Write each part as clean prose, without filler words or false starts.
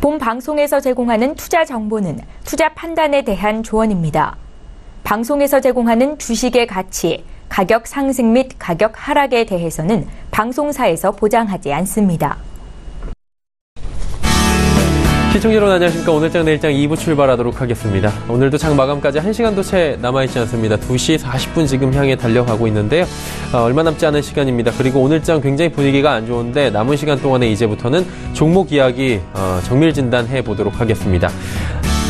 본 방송에서 제공하는 투자 정보는 투자 판단에 대한 조언입니다. 방송에서 제공하는 주식의 가치, 가격 상승 및 가격 하락에 대해서는 방송사에서 보장하지 않습니다. 시청자 여러분 안녕하십니까. 오늘장 내일장 2부 출발하도록 하겠습니다. 오늘도 장 마감까지 1시간도 채 남아있지 않습니다. 2시 40분 지금 향해 달려가고 있는데요. 얼마 남지 않은 시간입니다. 그리고 오늘장 굉장히 분위기가 안 좋은데 남은 시간 동안에 이제부터는 종목 이야기 정밀 진단해 보도록 하겠습니다.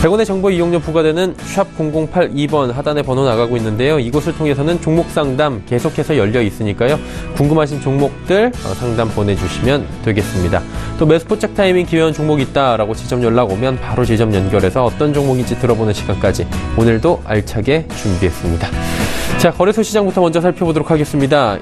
100원의 정보 이용료 부과되는 샵 0082번 하단에 번호 나가고 있는데요. 이곳을 통해서는 종목 상담 계속해서 열려 있으니까요. 궁금하신 종목들 상담 보내주시면 되겠습니다. 또 매수포착 타이밍 기회한 종목 있다라고 지점 연락 오면 바로 지점 연결해서 어떤 종목인지 들어보는 시간까지 오늘도 알차게 준비했습니다. 자, 거래소 시장부터 먼저 살펴보도록 하겠습니다.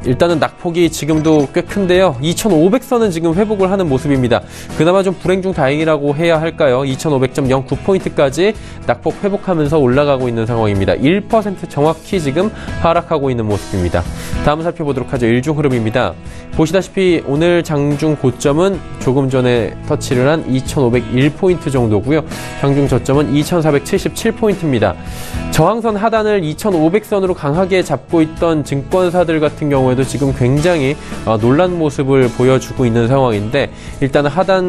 일단은 낙폭이 지금도 꽤 큰데요. 2,500선은 지금 회복을 하는 모습입니다. 그나마 좀 불행 중 다행이라고 해야 할까요? 2,500.09포인트까지 낙폭 회복하면서 올라가고 있는 상황입니다. 1% 정확히 지금 하락하고 있는 모습입니다. 다음 살펴보도록 하죠. 일중 흐름입니다. 보시다시피 오늘 장중 고점은 조금 전에 터치를 한 2,501포인트 정도고요. 장중 저점은 2,477포인트입니다. 저항선 하단을 2,500선으로 강하게 잡고 있던 증권사들 같은 경우에도 지금 굉장히 놀란 모습을 보여주고 있는 상황인데 일단은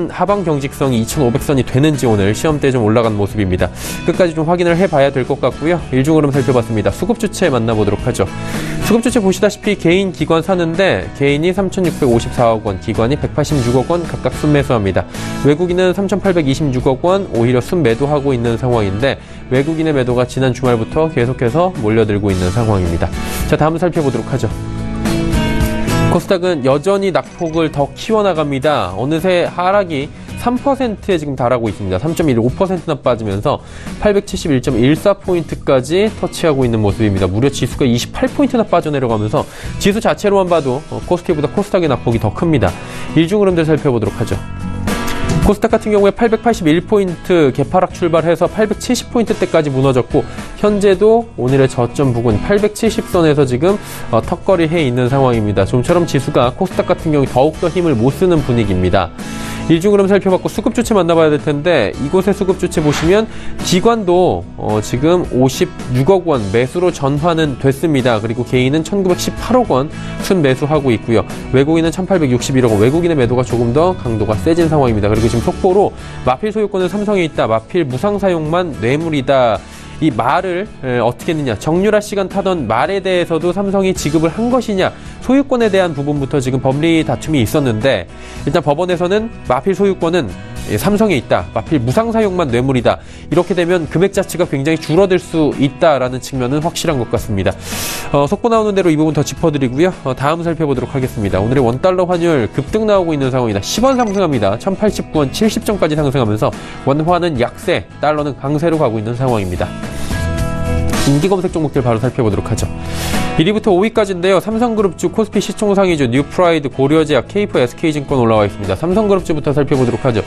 하방 경직성이 2,500선이 되는지 오늘 시험대에 좀 올라간 모습입니다. 끝까지 좀 확인을 해봐야 될 것 같고요. 일중 흐름 살펴봤습니다. 수급 주체 만나보도록 하죠. 수급 주체 보시다시피 개인 기관 사는데 개인이 3,654억 원, 기관이 186억 원 각각 순매수합니다. 외국인은 3,826억 원 오히려 순매도하고 있는 상황인데 외국인의 매도가 지난 주말부터 계속해서 몰려들고 있는 상황입니다. 자, 다음 살펴보도록 하죠. 코스닥은 여전히 낙폭을 더 키워나갑니다. 어느새 하락이 3%에 지금 달하고 있습니다. 3.15%나 빠지면서 871.14포인트까지 터치하고 있는 모습입니다. 무려 지수가 28포인트나 빠져내려가면서 지수 자체로만 봐도 코스피보다 코스닥의 낙폭이 더 큽니다. 일중 흐름들 살펴보도록 하죠. 코스닥 같은 경우에 881포인트 개파락 출발해서 870포인트대까지 무너졌고 현재도 오늘의 저점 부근 870선에서 지금 턱걸이 해 있는 상황입니다. 좀처럼 지수가 코스닥 같은 경우에 더욱더 힘을 못 쓰는 분위기입니다. 일중 흐름 살펴봤고 수급 주체 만나봐야 될 텐데 이곳의 수급 주체 보시면 기관도 지금 56억 원 매수로 전환은 됐습니다. 그리고 개인은 1918억 원 순매수하고 있고요. 외국인은 1861억 원, 외국인의 매도가 조금 더 강도가 세진 상황입니다. 그리고 지금 속보로 마필 소유권은 삼성에 있다. 마필 무상 사용만 뇌물이다. 이 말을 어떻게 했느냐, 정유라 시간 타던 말에 대해서도 삼성이 지급을 한 것이냐, 소유권에 대한 부분부터 지금 법리 다툼이 있었는데 일단 법원에서는 마필 소유권은 삼성에 있다, 마필 무상 사용만 뇌물이다, 이렇게 되면 금액 자체가 굉장히 줄어들 수 있다라는 측면은 확실한 것 같습니다. 속보 나오는 대로 이 부분 더 짚어드리고요. 다음 살펴보도록 하겠습니다. 오늘의 원달러 환율 급등 나오고 있는 상황이다. 10원 상승합니다. 1089원 70점까지 상승하면서 원화는 약세, 달러는 강세로 가고 있는 상황입니다. 인기 검색 종목들 바로 살펴보도록 하죠. 1위부터 5위까지인데요. 삼성그룹주, 코스피 시총상위주, 뉴프라이드, 고려제약, 케이프, SK증권 올라와 있습니다. 삼성그룹주부터 살펴보도록 하죠.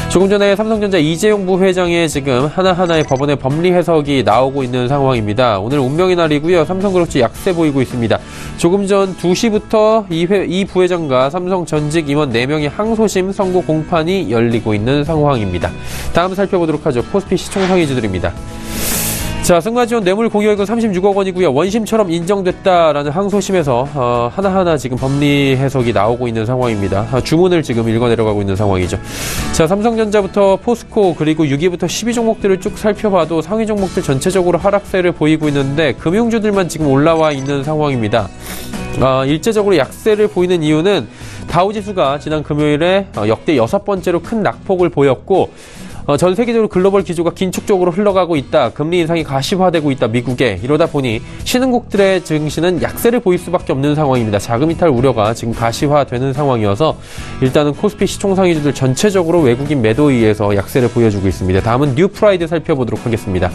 조금 전에 삼성전자 이재용 부회장의 지금 하나하나의 법원의 법리 해석이 나오고 있는 상황입니다. 오늘 운명의 날이고요. 삼성그룹주 약세 보이고 있습니다. 조금 전 2시부터 이 부회장과 삼성 전직 임원 4명의 항소심 선고 공판이 열리고 있는 상황입니다. 다음 살펴보도록 하죠. 코스피 시총상위주들입니다. 자, 승마지원 뇌물 공여액은 36억 원이고요. 원심처럼 인정됐다라는 항소심에서 하나하나 지금 법리 해석이 나오고 있는 상황입니다. 주문을 지금 읽어내려가고 있는 상황이죠. 자, 삼성전자부터 포스코 그리고 6위부터 10위 종목들을 쭉 살펴봐도 상위 종목들 전체적으로 하락세를 보이고 있는데 금융주들만 지금 올라와 있는 상황입니다. 일제적으로 약세를 보이는 이유는 다우지수가 지난 금요일에 역대 6번째로 큰 낙폭을 보였고 전 세계적으로 글로벌 기조가 긴축적으로 흘러가고 있다. 금리 인상이 가시화되고 있다. 미국에. 이러다 보니 신흥국들의 증시는 약세를 보일 수밖에 없는 상황입니다. 자금 이탈 우려가 지금 가시화되는 상황이어서 일단은 코스피 시총상위주들 전체적으로 외국인 매도에 의해서 약세를 보여주고 있습니다. 다음은 뉴프라이드 살펴보도록 하겠습니다.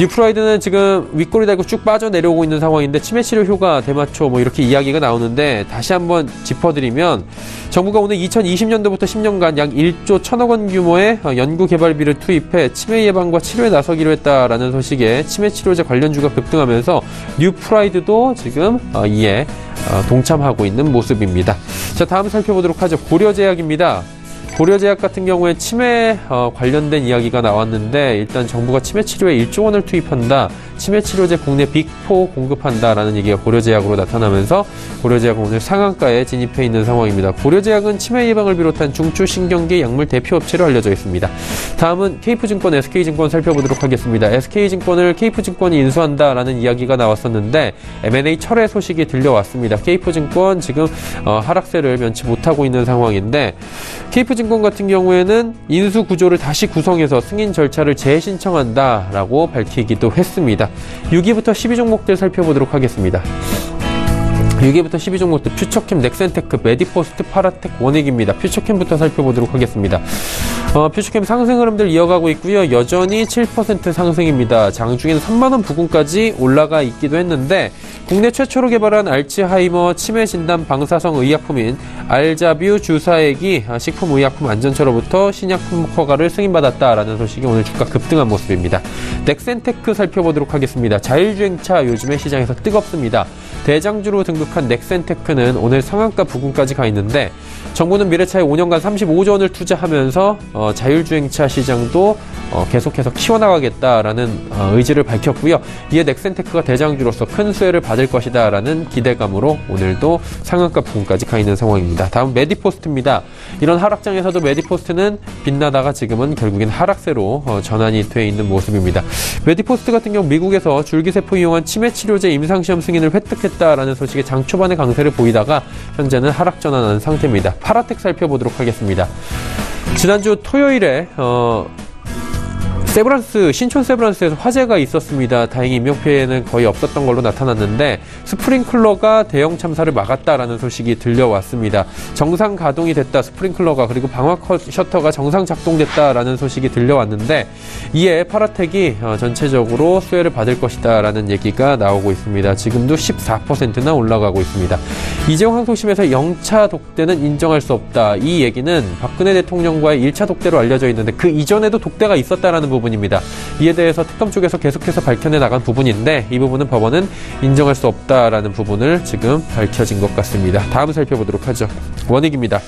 뉴프라이드는 지금 윗골이 달고 쭉 빠져내려오고 있는 상황인데 치매치료 효과 대마초 이렇게 이야기가 나오는데 다시 한번 짚어드리면 정부가 오늘 2020년도부터 10년간 약 1조 1천억 원 규모의 연구개발비를 투입해 치매 예방과 치료에 나서기로 했다라는 소식에 치매치료제 관련주가 급등하면서 뉴프라이드도 지금 이에 동참하고 있는 모습입니다. 자, 다음 살펴보도록 하죠. 고려제약입니다. 고려제약 같은 경우에 치매 관련된 이야기가 나왔는데 일단 정부가 치매 치료에 1조 원을 투입한다. 치매 치료제 국내 빅4 공급한다라는 얘기가 고려제약으로 나타나면서 고려제약은 오늘 상한가에 진입해 있는 상황입니다. 고려제약은 치매 예방을 비롯한 중추신경계 약물 대표업체로 알려져 있습니다. 다음은 KF증권, SK증권 살펴보도록 하겠습니다. SK증권을 KF증권이 인수한다라는 이야기가 나왔었는데 M&A 철회 소식이 들려왔습니다. KF증권 지금 하락세를 면치 못하고 있는 상황인데 KF증권 같은 경우에는 인수 구조를 다시 구성해서 승인 절차를 재신청한다라고 밝히기도 했습니다. 6위부터 12종목들 살펴보도록 하겠습니다. 6위부터 12종목들 퓨처캠, 넥센테크, 메디포스트, 파라텍, 원익입니다. 퓨처캠부터 살펴보도록 하겠습니다. 퓨처캠 상승 흐름들 이어가고 있고요. 여전히 7% 상승입니다. 장중에는 3만원 부근까지 올라가 있기도 했는데 국내 최초로 개발한 알츠하이머 치매 진단 방사성 의약품인 알자뷰 주사액이 식품의약품안전처로부터 신약품 허가를 승인받았다라는 소식이 오늘 주가 급등한 모습입니다. 넥센테크 살펴보도록 하겠습니다. 자율주행차 요즘에 시장에서 뜨겁습니다. 대장주로 등극한 넥센테크는 오늘 상한가 부근까지 가 있는데 정부는 미래차에 5년간 35조 원을 투자하면서 자율주행차 시장도 계속해서 키워나가겠다라는 의지를 밝혔고요. 이에 넥센테크가 대장주로서 큰 수혜를 받을 것이다라는 기대감으로 오늘도 상한가 부근까지 가 있는 상황입니다. 다음 메디포스트입니다. 이런 하락장에서도 메디포스트는 빛나다가 지금은 결국엔 하락세로 전환이 돼 있는 모습입니다. 메디포스트 같은 경우 미국에서 줄기세포 이용한 치매 치료제 임상시험 승인을 획득했다라는 소식에 장 초반에 강세를 보이다가 현재는 하락 전환한 상태입니다. 파라텍 살펴보도록 하겠습니다. 지난주 토요일에 신촌 세브란스에서 화재가 있었습니다. 다행히 인명피해는 거의 없었던 걸로 나타났는데 스프링클러가 대형 참사를 막았다라는 소식이 들려왔습니다. 정상 가동이 됐다 스프링클러가, 그리고 방화 셔터가 정상 작동됐다라는 소식이 들려왔는데 이에 파라텍이 전체적으로 수혜를 받을 것이다라는 얘기가 나오고 있습니다. 지금도 14%나 올라가고 있습니다. 이재용 항소심에서 영차 독대는 인정할 수 없다. 이 얘기는 박근혜 대통령과의 1차 독대로 알려져 있는데 그 이전에도 독대가 있었다라는 부분입니다. 이에 대해서 특검 쪽에서 계속해서 밝혀내 나간 부분인데 이 부분은 법원은 인정할 수 없다라는 부분을 지금 밝혀진 것 같습니다. 다음 살펴보도록 하죠. 원익입니다.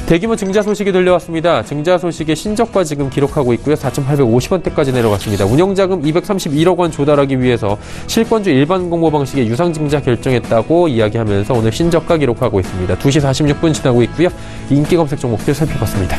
대규모 증자 소식이 들려왔습니다. 증자 소식의 신저가 지금 기록하고 있고요. 4,850원대까지 내려갔습니다. 운영자금 231억 원 조달하기 위해서 실권주 일반 공모 방식의 유상증자 결정했다고 이야기하면서 오늘 신저가 기록하고 있습니다. 2시 46분 지나고 있고요. 인기 검색 종목들 살펴봤습니다.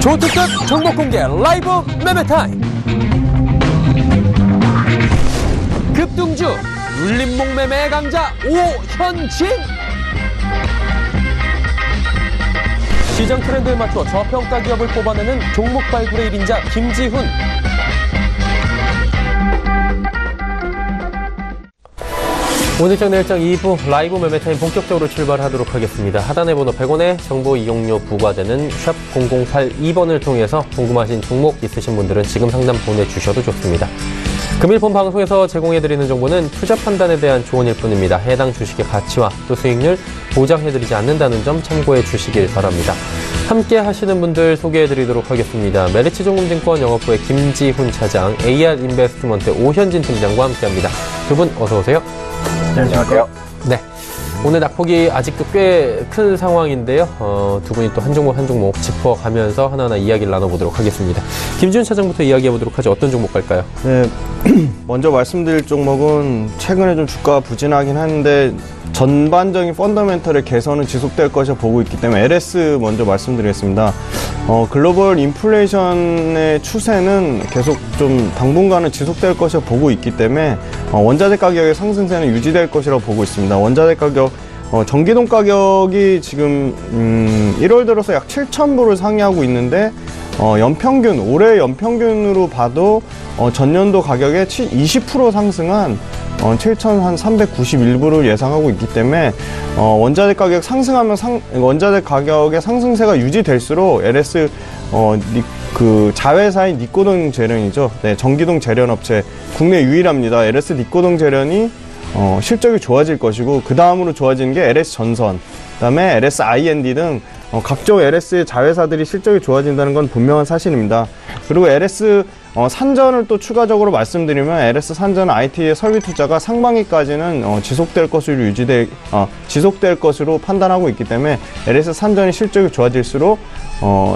초특급 종목 공개 라이브 매매 타임. 급등주 눌림목 매매 강자 오현진. 시장 트렌드에 맞춰 저평가 기업을 뽑아내는 종목 발굴의 1인자 김지훈. 오늘장 내일장 2부 라이브 매매타임 본격적으로 출발하도록 하겠습니다. 하단의 번호 100원에 정보 이용료 부과되는 샵 0082번을 통해서 궁금하신 종목 있으신 분들은 지금 상담 보내주셔도 좋습니다. 금일 본 방송에서 제공해드리는 정보는 투자 판단에 대한 조언일 뿐입니다. 해당 주식의 가치와 또 수익률 보장해드리지 않는다는 점 참고해 주시길 바랍니다. 함께 하시는 분들 소개해드리도록 하겠습니다. 메리츠증권증권 영업부의 김지훈 차장, AR인베스트먼트 오현진 팀장과 함께합니다. 두 분 어서 오세요. 안녕하세요. 네. 오늘 낙폭이 아직도 꽤 큰 상황인데요. 두 분이 또 한 종목 한 종목 짚어가면서 하나하나 이야기를 나눠보도록 하겠습니다. 김지훈 차장부터 이야기해보도록 하죠. 어떤 종목 갈까요? 네, 먼저 말씀드릴 종목은 최근에 좀 주가가 부진하긴 하는데 전반적인 펀더멘털의 개선은 지속될 것이라 보고 있기 때문에 LS 먼저 말씀드리겠습니다. 글로벌 인플레이션의 추세는 계속 좀 당분간은 지속될 것이라 보고 있기 때문에 원자재 가격의 상승세는 유지될 것이라고 보고 있습니다. 원자재 가격, 전기동 가격이 지금 1월 들어서 약 7,000불을 상회하고 있는데 연평균, 올해 연평균으로 봐도 전년도 가격에 20% 상승한 7,391불을 예상하고 있기 때문에 원자재 가격 상승하면 원자재 가격의 상승세가 유지될수록 LS 그 자회사인 니꼬동 재련이죠. 네, 전기동 재련업체 국내 유일합니다. LS 니꼬동 재련이 실적이 좋아질 것이고 그 다음으로 좋아지는 게 LS 전선, 그다음에 LS IND 등 각종 LS의 자회사들이 실적이 좋아진다는 건 분명한 사실입니다. 그리고 LS 산전을 또 추가적으로 말씀드리면 LS 산전 IT의 설비 투자가 상반기까지는 지속될 것으로 판단하고 있기 때문에 LS 산전이 실적이 좋아질수록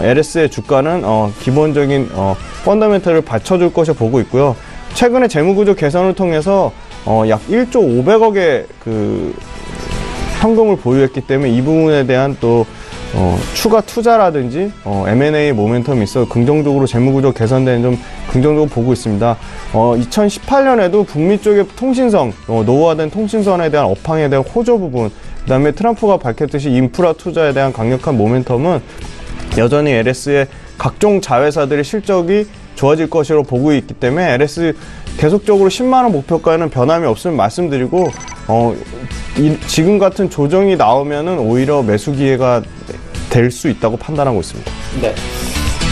LS의 주가는 기본적인 펀더멘털을 받쳐줄 것이라 보고 있고요. 최근에 재무구조 개선을 통해서 약 1조 500억의 그 현금을 보유했기 때문에 이 부분에 대한 또 추가 투자라든지 M&A 모멘텀이 있어 긍정적으로 재무구조 개선되는 점 긍정적으로 보고 있습니다. 2018년에도 북미 쪽의 통신선, 노후화된 통신선에 대한 업황에 대한 호조 부분, 그 다음에 트럼프가 밝혔듯이 인프라 투자에 대한 강력한 모멘텀은 여전히 LS의 각종 자회사들의 실적이 좋아질 것으로 보고 있기 때문에 LS 계속적으로 10만원 목표가에는 변함이 없음을 말씀드리고 지금 같은 조정이 나오면은 오히려 매수 기회가 될 수 있다고 판단하고 있습니다. 네.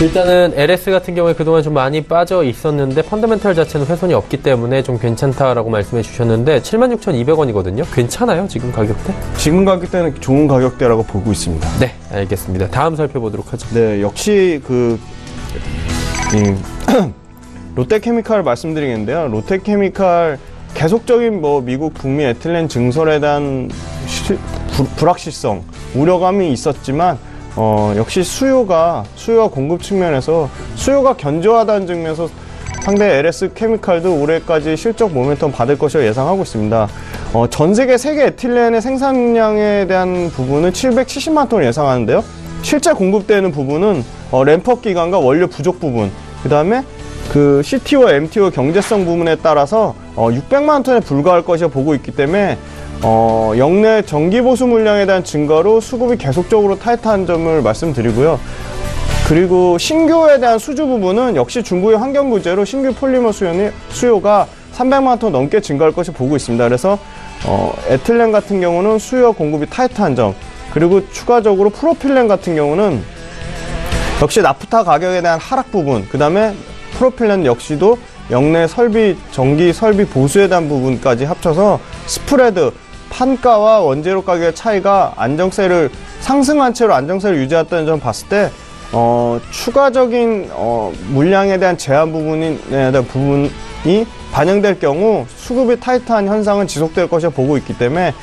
일단은 LS 같은 경우에 그동안 좀 많이 빠져 있었는데 펀더멘털 자체는 훼손이 없기 때문에 좀 괜찮다라고 말씀해 주셨는데 76,200원이거든요. 괜찮아요, 지금 가격대? 지금 가격대는 좋은 가격대라고 보고 있습니다. 네, 알겠습니다. 다음 살펴보도록 하죠. 네, 역시 롯데케미칼 말씀드리겠는데요. 롯데케미칼 계속적인 미국 북미 에틸렌 증설에 대한 불확실성, 우려감이 있었지만 역시 수요가 공급 측면에서 수요가 견조하다는 측면에서 상대 LS 케미칼도 올해까지 실적 모멘텀 받을 것이라 예상하고 있습니다. 전 세계 에틸렌의 생산량에 대한 부분은 770만 톤을 예상하는데요. 실제 공급되는 부분은 램프업 기간과 원료 부족 부분, 그 다음에 그 CTO, MTO 경제성 부분에 따라서 600만 톤에 불과할 것이라 보고 있기 때문에 역내 전기 보수 물량에 대한 증가로 수급이 계속적으로 타이트한 점을 말씀드리고요. 그리고 신규에 대한 수주 부분은 역시 중국의 환경 부재로 신규 폴리머 수요가 300만 톤 넘게 증가할 것이 보고 있습니다. 그래서 에틸렌 같은 경우는 수요 공급이 타이트한 점, 그리고 추가적으로 프로필렌 같은 경우는 역시 나프타 가격에 대한 하락 부분, 그 다음에 프로필렌 역시도 역내 전기 설비 보수에 대한 부분까지 합쳐서 스프레드, 판가와 원재료 가격의 차이가 상승한 채로 안정세를 유지했다는 점을 봤을 때 추가적인 물량에 대한 제한 부분이 반영될 경우 수급이 타이트한 현상은 지속될 것이라 보고 있기 때문에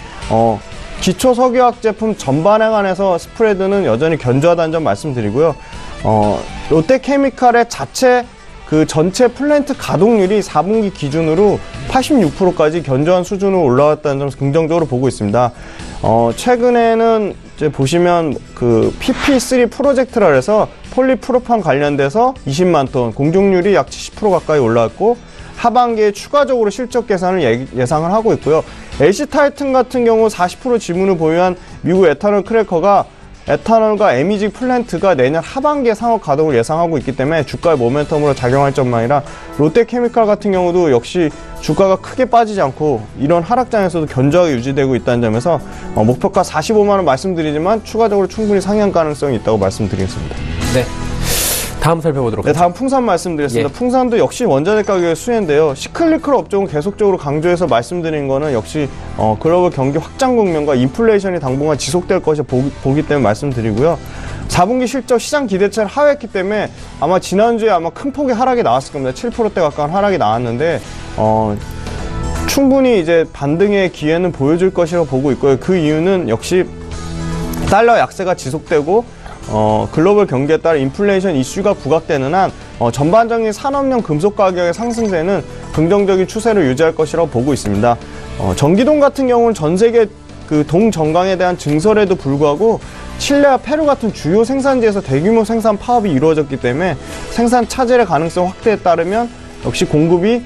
기초 석유화학 제품 전반에 관해서 스프레드는 여전히 견조하다는 점 말씀드리고요. 롯데케미칼의 전체 플랜트 가동률이 4분기 기준으로 86%까지 견조한 수준으로 올라왔다는 점 긍정적으로 보고 있습니다. 최근에는 이제 보시면 그 PP3 프로젝트라 해서 폴리프로판 관련돼서 20만 톤, 공정률이 약 70% 가까이 올라왔고 하반기에 추가적으로 실적 개선을 예상을 하고 있고요. LC타이튼 같은 경우 40% 지분을 보유한 미국 에탄올 크래커가 에탄올과 MEG 플랜트가 내년 하반기에 상업 가동을 예상하고 있기 때문에 주가의 모멘텀으로 작용할 점만 아니라 롯데케미칼 같은 경우도 역시 주가가 크게 빠지지 않고 이런 하락장에서도 견조하게 유지되고 있다는 점에서 목표가 45만 원 말씀드리지만 추가적으로 충분히 상향 가능성이 있다고 말씀드리겠습니다. 네. 다음 살펴보도록 네, 하죠. 다음 풍산 말씀드리겠습니다. 예. 풍산도 역시 원자재 가격의 수혜인데요. 시클리컬 업종을 계속적으로 강조해서 말씀드린 거는 역시 글로벌 경기 확장 국면과 인플레이션이 당분간 지속될 것이 보기 때문에 말씀드리고요. 4분기 실적 시장 기대치를 하회했기 때문에 아마 지난주에 아마 큰 폭의 하락이 나왔을 겁니다. 7%대 가까운 하락이 나왔는데 충분히 이제 반등의 기회는 보여줄 것이라고 보고 있고요. 그 이유는 역시 달러 약세가 지속되고 글로벌 경기에 따라 인플레이션 이슈가 부각되는 한 전반적인 산업용 금속 가격의 상승세는 긍정적인 추세를 유지할 것이라고 보고 있습니다. 전기동 같은 경우는 전 세계 그 동정강에 대한 증설에도 불구하고 칠레와 페루 같은 주요 생산지에서 대규모 생산 파업이 이루어졌기 때문에 생산 차질의 가능성 확대에 따르면 역시 공급이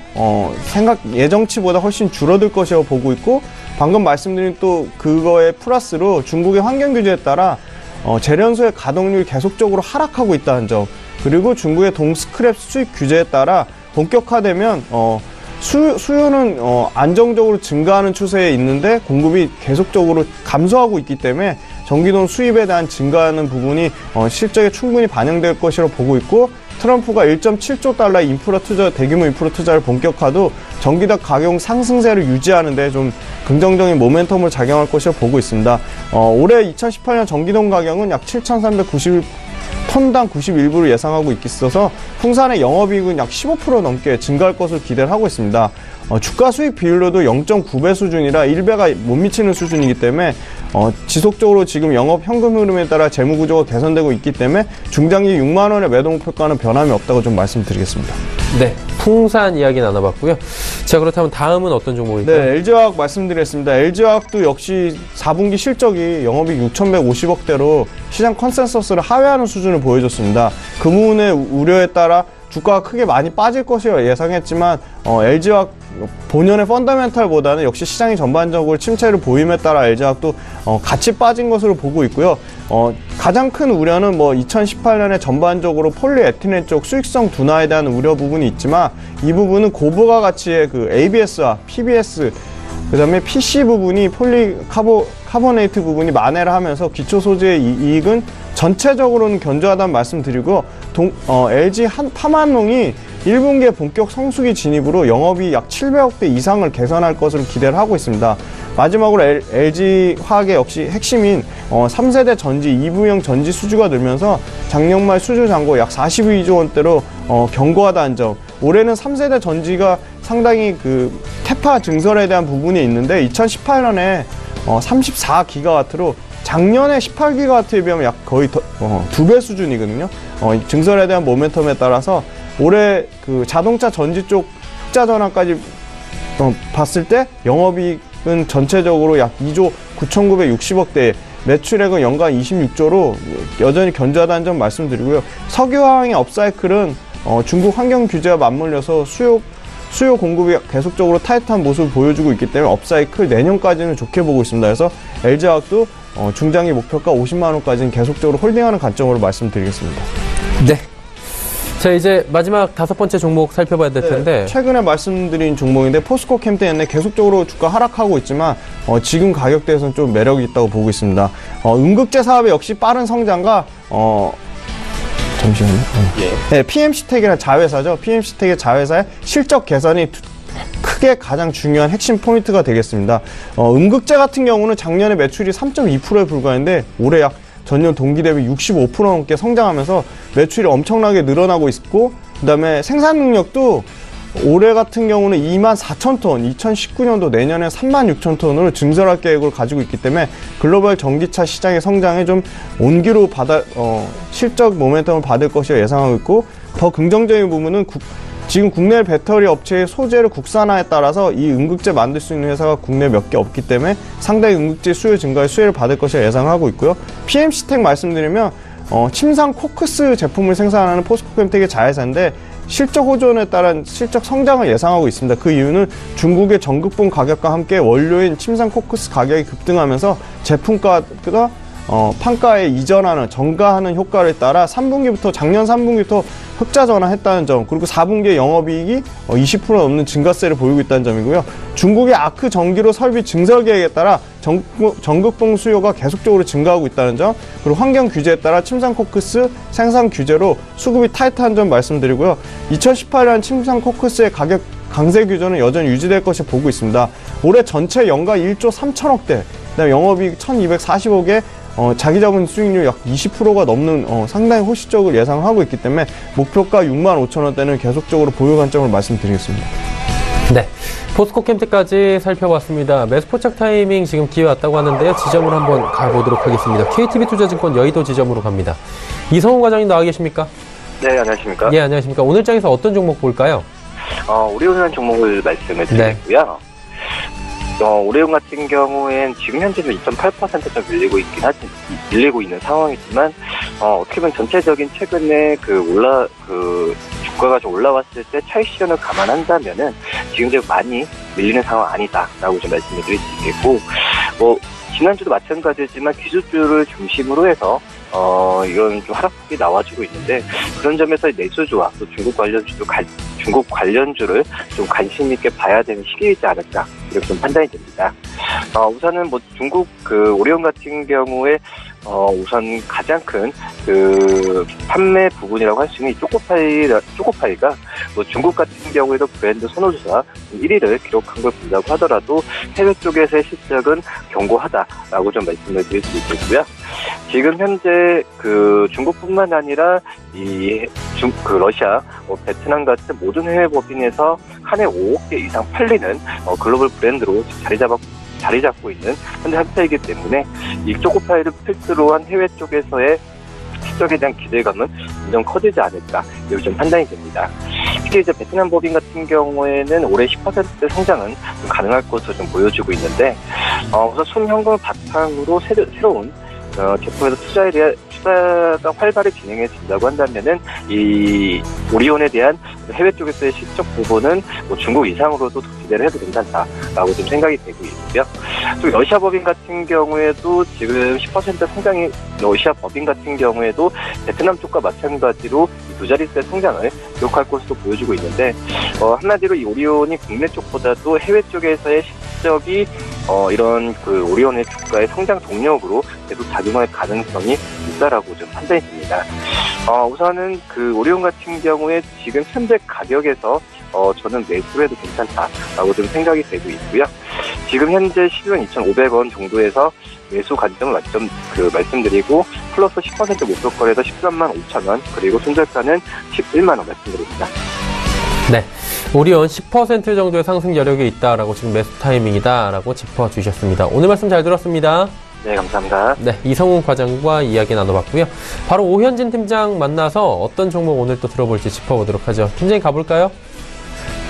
예정치보다 훨씬 줄어들 것이라고 보고 있고, 방금 말씀드린 또 그거에 플러스로 중국의 환경 규제에 따라 재련소의 가동률이 계속적으로 하락하고 있다는 점, 그리고 중국의 동스크랩 수입 규제에 따라 본격화되면 수요는 안정적으로 증가하는 추세에 있는데 공급이 계속적으로 감소하고 있기 때문에 전기동 수입에 대한 증가하는 부분이 실적에 충분히 반영될 것이라고 보고 있고, 트럼프가 1.7조 달러의 인프라 투자, 대규모 인프라 투자를 본격화도 전기적 가격 상승세를 유지하는 데 좀 긍정적인 모멘텀을 작용할 것이라고 보고 있습니다. 올해 2018년 전기동 가격은 약 7,390톤당 91불을 예상하고 있어서 풍산의 영업이익은 약 15% 넘게 증가할 것으로 기대를 하고 있습니다. 주가 수익 비율로도 0.9배 수준이라 1배가 못 미치는 수준이기 때문에 지속적으로 지금 영업 현금 흐름에 따라 재무 구조가 개선되고 있기 때문에 중장기 6만 원의 매도 목표가는 변함이 없다고 좀 말씀드리겠습니다. 네, 풍산 이야기 나눠봤고요. 자, 그렇다면 다음은 어떤 종목일까요? 네, LG화학 말씀드리겠습니다. LG화학도 역시 4분기 실적이 영업이익 6,150억대로 시장 컨센서스를 하회하는 수준을 보여줬습니다. 그 부분의 우려에 따라 주가가 크게 많이 빠질 것이라 예상했지만 LG화학 본연의 펀더멘탈보다는 역시 시장이 전반적으로 침체를 보임에 따라 LG화학도 같이 빠진 것으로 보고 있고요. 가장 큰 우려는 2018년에 전반적으로 폴리에틸렌 쪽 수익성 둔화에 대한 우려 부분이 있지만, 이 부분은 고부가 가치의 그 ABS와 PBS, 그 다음에 PC 부분이 폴리카보네이트 부분이 만회를 하면서 기초 소재의 이익은 전체적으로는 견조하다는 말씀드리고, LG 파만농이 1분기에 본격 성수기 진입으로 영업이 약 700억대 이상을 개선할 것으로 기대를 하고 있습니다. 마지막으로 LG화학의 역시 핵심인 3세대 전지, EV형 전지 수주가 늘면서 작년 말 수주 잔고 약 42조 원대로 견고하다는 점, 올해는 3세대 전지가 상당히 그 캐파 증설에 대한 부분이 있는데 2018년에 34기가와트로 작년에 18기가와트에 비하면 약 거의 2배 수준이거든요. 증설에 대한 모멘텀에 따라서 올해 그 자동차 전지 쪽 흑자 전환까지 봤을 때 영업이익은 전체적으로 약 2조 9,960억대, 매출액은 연간 26조로 여전히 견조하다는 점 말씀드리고요. 석유화학의 업사이클은 중국 환경 규제와 맞물려서 수요 공급이 계속적으로 타이트한 모습을 보여주고 있기 때문에 업사이클 내년까지는 좋게 보고 있습니다. 그래서 LG화학도 중장기 목표가 50만 원까지는 계속적으로 홀딩하는 관점으로 말씀드리겠습니다. 네. 자, 이제 마지막 5번째 종목 살펴봐야 될 텐데. 네, 최근에 말씀드린 종목인데 포스코 캠테인에 계속적으로 주가 하락하고 있지만 지금 가격대에서는 좀 매력이 있다고 보고 있습니다. 음극재 사업의 역시 빠른 성장과 잠시만요. 네, PMC텍이라는 자회사죠. PMC텍의 자회사의 실적 개선이 크게 가장 중요한 핵심 포인트가 되겠습니다. 음극재 같은 경우는 작년에 매출이 3.2%에 불과했는데 올해 약 전년 동기 대비 65% 넘게 성장하면서 매출이 엄청나게 늘어나고 있고, 그 다음에 생산 능력도 올해 같은 경우는 24,000톤, 2019년도 내년에 36,000톤으로 증설할 계획을 가지고 있기 때문에 글로벌 전기차 시장의 성장에 좀 온기로 실적 모멘텀을 받을 것이라 예상하고 있고, 더 긍정적인 부분은 지금 국내 배터리 업체의 소재를 국산화에 따라서 이 음극재 만들 수 있는 회사가 국내 몇 개 없기 때문에 상당히 음극재 수요 증가에 수혜를 받을 것이라 예상하고 있고요. PMC텍 말씀드리면 침상 코크스 제품을 생산하는 포스코캠텍의 자회사인데 실적 호전에 따른 실적 성장을 예상하고 있습니다. 그 이유는 중국의 전극본 가격과 함께 원료인 침상 코크스 가격이 급등하면서 제품가가 판가에 이전하는 전가하는 효과를 따라 작년 3분기부터 흑자 전환했다는 점, 그리고 4분기에 영업이익이 20% 넘는 증가세를 보이고 있다는 점이고요. 중국의 아크 전기로 설비 증설 계획에 따라 전극봉 수요가 계속적으로 증가하고 있다는 점, 그리고 환경 규제에 따라 침상 코크스 생산 규제로 수급이 타이트한 점 말씀드리고요. 2018년 침상 코크스의 가격 강세 규제는 여전히 유지될 것이 보고 있습니다. 올해 전체 연가 1조 3천억대, 그다음에 영업이익 1,240억에 자기 자본 수익률 약 20%가 넘는 상당히 호시적으로 예상하고 있기 때문에 목표가 65,000원대는 계속적으로 보유 관점을 말씀드리겠습니다. 네, 포스코 캠트까지 살펴봤습니다. 매수포착 타이밍 지금 기회 왔다고 하는데요. 지점으로 한번 가보도록 하겠습니다. KTB투자증권 여의도 지점으로 갑니다. 이성훈 과장님 나와 계십니까? 네, 안녕하십니까? 예, 안녕하십니까? 오늘 장에서 어떤 종목 볼까요? 오리온이라는 종목을 말씀을 드리고요. 오리온 같은 경우엔 지금 현재는 2.8% 좀 밀리고 있는 상황이지만, 어떻게 보면 전체적인 최근에 주가가 좀 올라왔을 때 차익 실현을 감안한다면은 지금 좀 많이 밀리는 상황 아니다라고 좀 말씀을 드릴 수 있겠고, 지난주도 마찬가지지만 기술주를 중심으로 해서 이런 좀 하락폭이 나와주고 있는데, 그런 점에서 내수주와 또 중국 관련주를 좀 관심 있게 봐야 되는 시기이지 않을까, 이렇게 좀 판단이 됩니다. 우선은 중국 오리온 같은 경우에 우선 가장 큰 판매 부분이라고 할 수 있는 이 초코파이가 중국 같은 경우에도 브랜드 선호주사 1위를 기록한 걸 본다고 하더라도 해외 쪽에서의 실적은 견고하다라고 좀 말씀을 드릴 수 있겠고요. 지금 현재 중국뿐만 아니라 러시아, 베트남 같은 모든 해외 법인에서 한 해 5억 개 이상 팔리는 글로벌 브랜드로 자리 잡고 있는 현대 한차이기 때문에 이 초코파이를 필두로 한 해외 쪽에서의 실적에 대한 기대감은 점점 커지지 않을까, 이렇게 좀 판단이 됩니다. 특히 이제 베트남 법인 같은 경우에는 올해 10% 성장은 좀 가능할 것으로 좀 보여지고 있는데, 우선 순현금을 바탕으로 새로운 제품에서 투자가 활발히 진행해진다고 한다면은 이 오리온에 대한 해외 쪽에서의 실적 부분은 중국 이상으로도 기대를 해도 괜찮다라고 좀 생각이 되고 있고요. 또 러시아 법인 같은 경우에도 지금 10% 성장이, 러시아 법인 같은 경우에도 베트남 쪽과 마찬가지로 두 자릿수의 성장을 기록할 것으로 보여지고 있는데, 한마디로 이 오리온이 국내 쪽보다도 해외 쪽에서의 실적이 이런 오리온의 주가의 성장 동력으로 계속 작용할 가능성이 있다라고 좀 판단이 됩니다. 우선은 오리온 같은 경우에 지금 현재 가격에서 저는 매수해도 괜찮다라고 좀 생각이 되고 있고요. 지금 현재 12,250원 정도에서 매수 관점을 말씀드리고, 플러스 10% 목표거래에서 135,000원, 그리고 손절가는 110만 원 말씀드립니다. 네, 오리온 10% 정도의 상승 여력이 있다라고 지금 매수 타이밍이다라고 짚어주셨습니다. 오늘 말씀 잘 들었습니다. 네, 감사합니다. 네, 이성훈 과장과 이야기 나눠봤고요. 바로 오현진 팀장 만나서 어떤 종목 오늘 또 들어볼지 짚어보도록 하죠. 팀장님 가볼까요?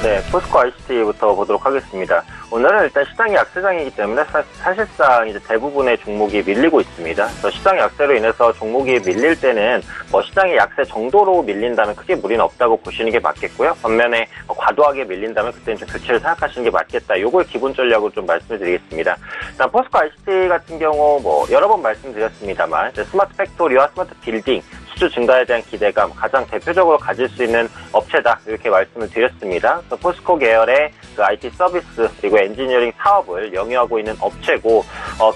네, 포스코 ICT부터 보도록 하겠습니다. 오늘은 일단 시장이 약세장이기 때문에 사실상 이제 대부분의 종목이 밀리고 있습니다. 그래서 시장 약세로 인해서 종목이 밀릴 때는 시장의 약세 정도로 밀린다면 크게 무리는 없다고 보시는 게 맞겠고요. 반면에 과도하게 밀린다면 그때는 좀 교체를 생각하시는 게 맞겠다. 요걸 기본 전략으로 좀 말씀을 드리겠습니다. 일단 포스코 ICT 같은 경우 여러 번 말씀드렸습니다만 스마트 팩토리와 스마트 빌딩 수주 증가에 대한 기대감 가장 대표적으로 가질 수 있는 업체다, 이렇게 말씀을 드렸습니다. 그래서 포스코 계열의 IT 서비스 그리고 엔지니어링 사업을 영위하고 있는 업체고,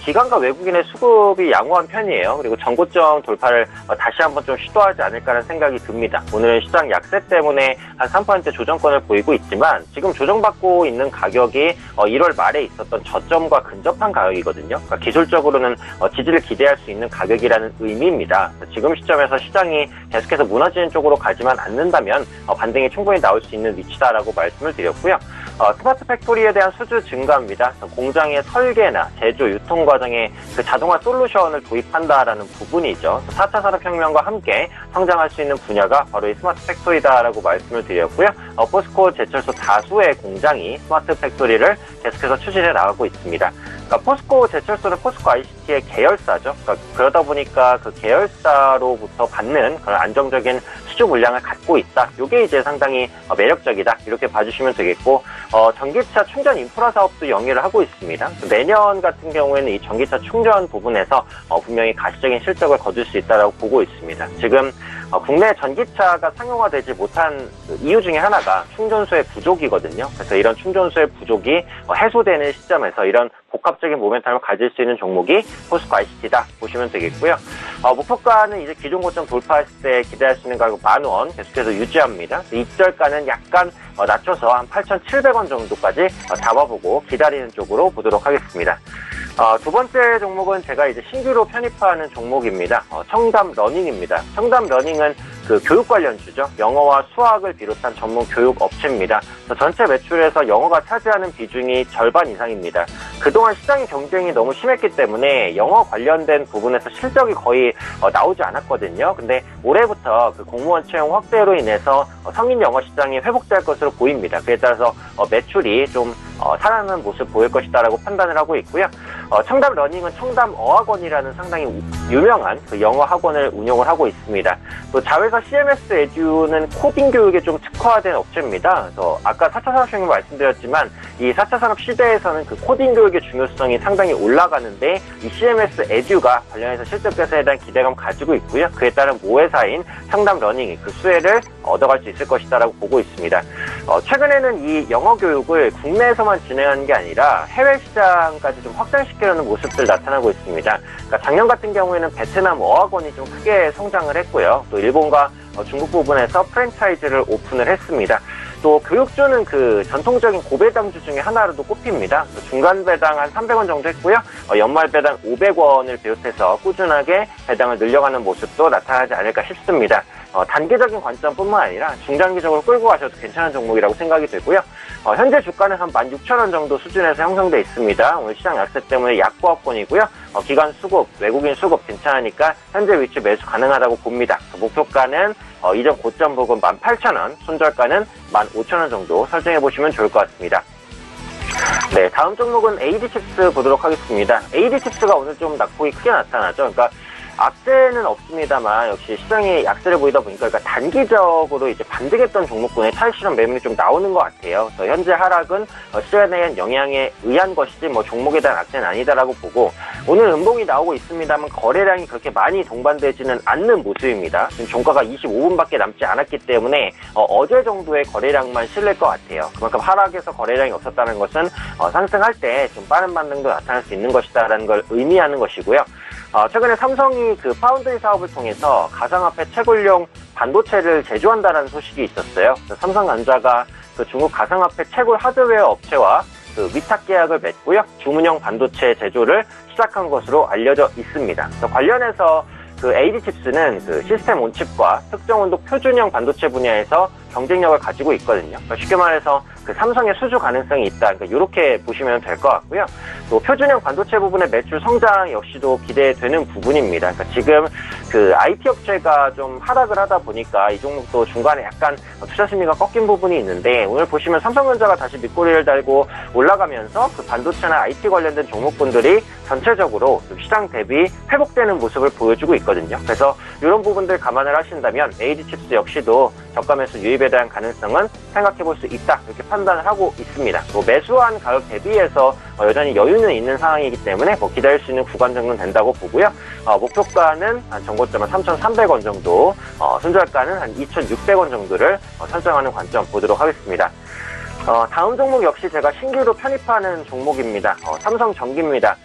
기관과 외국인의 수급이 양호한 편이에요. 그리고 전고점 돌파를 다시 한번 좀 시도하지 않을까라는 생각이 듭니다. 오늘은 시장 약세 때문에 한 3% 조정권을 보이고 있지만, 지금 조정받고 있는 가격이 1월 말에 있었던 저점과 근접한 가격이거든요. 그러니까 기술적으로는 지지를 기대할 수 있는 가격이라는 의미입니다. 지금 시점에서 시장이 계속해서 무너지는 쪽으로 가지만 않는다면 반등이 충분히 나올 수 있는 위치다라고 말씀을 드렸고요. 스마트 팩토리에 대한 수주 증가입니다. 공장의 설계나 제조, 유통 과정에 자동화 솔루션을 도입한다라는 부분이죠. 4차 산업혁명과 함께 성장할 수 있는 분야가 바로 이 스마트 팩토리다라고 말씀을 드렸고요. 포스코 제철소 다수의 공장이 스마트 팩토리를 계속해서 추진해 나가고 있습니다. 그러니까 포스코 제철소는 포스코 ICT의 계열사죠. 그러다 보니까 그 계열사로부터 받는 그런 안정적인 수주 물량을 갖고 있다. 이게 이제 상당히 매력적이다, 이렇게 봐주시면 되겠고, 전기차 충전 인프라 사업도 영위를 하고 있습니다. 내년 같은 경우에는 이 전기차 충전 부분에서 분명히 가시적인 실적을 거둘 수 있다고 보고 있습니다. 지금 국내 전기차가 상용화되지 못한 이유 중에 하나가 충전소의 부족이거든요. 그래서 이런 충전소의 부족이 해소되는 시점에서 이런 복합적인 모멘텀을 가질 수 있는 종목이 포스코 ICT다 보시면 되겠고요. 목표가는 이제 기존 고점 돌파했을 때 기대할 수 있는 가격 10,000원 계속해서 유지합니다. 입절가는 약간 낮춰서 한 8,700원 정도까지 잡아보고 기다리는 쪽으로 보도록 하겠습니다. 두 번째 종목은 제가 이제 신규로 편입하는 종목입니다. 청담 러닝입니다. 청담 러닝은 그 교육 관련주죠. 영어와 수학을 비롯한 전문 교육 업체입니다. 전체 매출에서 영어가 차지하는 비중이 절반 이상입니다. 그동안 시장의 경쟁이 너무 심했기 때문에 영어 관련된 부분에서 실적이 거의 나오지 않았거든요. 근데 올해부터 그 공무원 채용 확대로 인해서 성인 영어 시장이 회복될 것으로 보입니다. 그에 따라서 매출이 좀 살아나는 모습 보일 것이다라고 판단을 하고 있고요. 청담 러닝은 청담 어학원이라는 상당히 유명한 그 영어 학원을 운영을 하고 있습니다. 또 자회사 CMS 에듀는 코딩 교육에 좀 특화된 업체입니다. 그래서 아까 4차 산업 혁명 말씀드렸지만 이 4차 산업 시대에서는 그 코딩 교육의 중요성이 상당히 올라가는데 이 CMS 에듀가 관련해서 실적 개선에 대한 기대감 가지고 있고요. 그에 따른 모회사인 청담 러닝이 그 수혜를 얻어갈 수 있을 것이다라고 보고 있습니다. 최근에는 이 영어 교육을 국내에서만 진행하는 게 아니라 해외 시장까지 좀 확장시키려는 모습들 나타나고 있습니다. 그러니까 작년 같은 경우에는 베트남 어학원이 좀 크게 성장을 했고요. 또 일본과 중국 부분에서 프랜차이즈를 오픈을 했습니다. 또 교육주는 그 전통적인 고배당주 중에 하나로도 꼽힙니다. 중간 배당 한 300원 정도 했고요. 연말 배당 500원을 비롯해서 꾸준하게 배당을 늘려가는 모습도 나타나지 않을까 싶습니다. 단기적인 관점뿐만 아니라 중장기적으로 끌고 가셔도 괜찮은 종목이라고 생각이 되고요. 현재 주가는 한 16,000원 정도 수준에서 형성돼 있습니다. 오늘 시장 약세 때문에 약보합권이고요. 기관 수급, 외국인 수급 괜찮으니까 현재 위치 매수 가능하다고 봅니다. 목표가는 이전 고점 부근 18,000원, 손절가는 15,000원 정도 설정해 보시면 좋을 것 같습니다. 네, 다음 종목은 AD칩스 보도록 하겠습니다. AD칩스가 오늘 좀 낙폭이 크게 나타나죠. 그러니까 악재는 없습니다만 역시 시장이 약세를 보이다 보니까 그러니까 단기적으로 이제 반등했던 종목군의 차익 실현 매물이 좀 나오는 것 같아요. 그래서 현재 하락은 시장에 대한 영향에 의한 것이지 뭐 종목에 대한 악재는 아니다라고 보고 오늘 음봉이 나오고 있습니다만 거래량이 그렇게 많이 동반되지는 않는 모습입니다. 지금 종가가 25분밖에 남지 않았기 때문에 어제 정도의 거래량만 실릴 것 같아요. 그만큼 하락에서 거래량이 없었다는 것은 상승할 때 좀 빠른 반등도 나타날 수 있는 것이다라는 걸 의미하는 것이고요. 최근에 삼성이 그 파운드리 사업을 통해서 가상화폐 채굴용 반도체를 제조한다는 소식이 있었어요. 삼성전자가 그 중국 가상화폐 채굴 하드웨어 업체와 그 위탁 계약을 맺고요. 주문형 반도체 제조를 시작한 것으로 알려져 있습니다. 관련해서 그 AD칩스는 그 시스템 온칩과 특정 온도 표준형 반도체 분야에서 경쟁력을 가지고 있거든요. 그러니까 쉽게 말해서 그 삼성의 수주 가능성이 있다. 그러니까 이렇게 보시면 될 것 같고요. 또 표준형 반도체 부분의 매출 성장 역시도 기대되는 부분입니다. 그러니까 지금 그 IT 업체가 좀 하락을 하다 보니까 이 종목도 중간에 약간 투자 심리가 꺾인 부분이 있는데 오늘 보시면 삼성전자가 다시 밑꼬리를 달고 올라가면서 그 반도체나 IT 관련된 종목군들이 전체적으로 시장 대비 회복되는 모습을 보여주고 있거든요. 그래서 이런 부분들 감안을 하신다면 AD칩스 역시도 저가 매수 유입에 대한 가능성은 생각해 볼 수 있다. 이렇게 판단을 하고 있습니다. 또 매수한 가격 대비해서 여전히 여유는 있는 상황이기 때문에 기다릴 수 있는 구간 정도는 된다고 보고요. 목표가는 한 정고점은 3,300원 정도, 손절가는 한 2,600원 정도를 설정하는 관점 보도록 하겠습니다. 다음 종목 역시 제가 신규로 편입하는 종목입니다. 삼성전기입니다.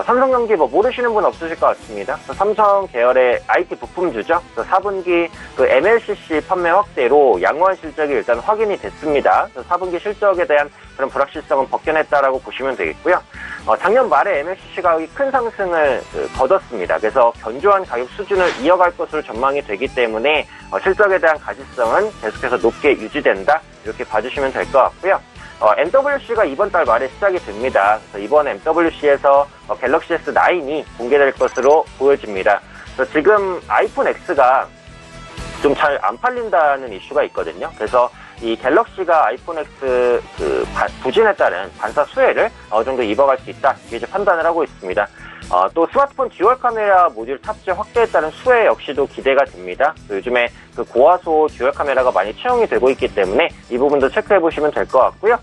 삼성전기 모르시는 분 없으실 것 같습니다. 삼성 계열의 IT 부품주죠. 4분기 그 MLCC 판매 확대로 양호한 실적이 일단 확인이 됐습니다. 4분기 실적에 대한 그런 불확실성은 벗겨냈다라고 보시면 되겠고요. 작년 말에 MLCC 가격이 큰 상승을 거뒀습니다. 그래서 견조한 가격 수준을 이어갈 것으로 전망이 되기 때문에 실적에 대한 가시성은 계속해서 높게 유지된다. 이렇게 봐주시면 될 것 같고요. MWC가 이번 달 말에 시작이 됩니다. 그래서 이번 MWC에서 갤럭시 S9이 공개될 것으로 보여집니다. 그래서 지금 아이폰 X가 좀 잘 안 팔린다는 이슈가 있거든요. 그래서 이 갤럭시가 아이폰 X 부진에 따른 반사 수혜를 어느 정도 입어갈 수 있다. 이렇게 이제 판단을 하고 있습니다. 또 스마트폰 듀얼 카메라 모듈 탑재 확대에 따른 수혜 역시도 기대가 됩니다. 요즘에 그 고화소 듀얼 카메라가 많이 채용이 되고 있기 때문에 이 부분도 체크해 보시면 될 것 같고요.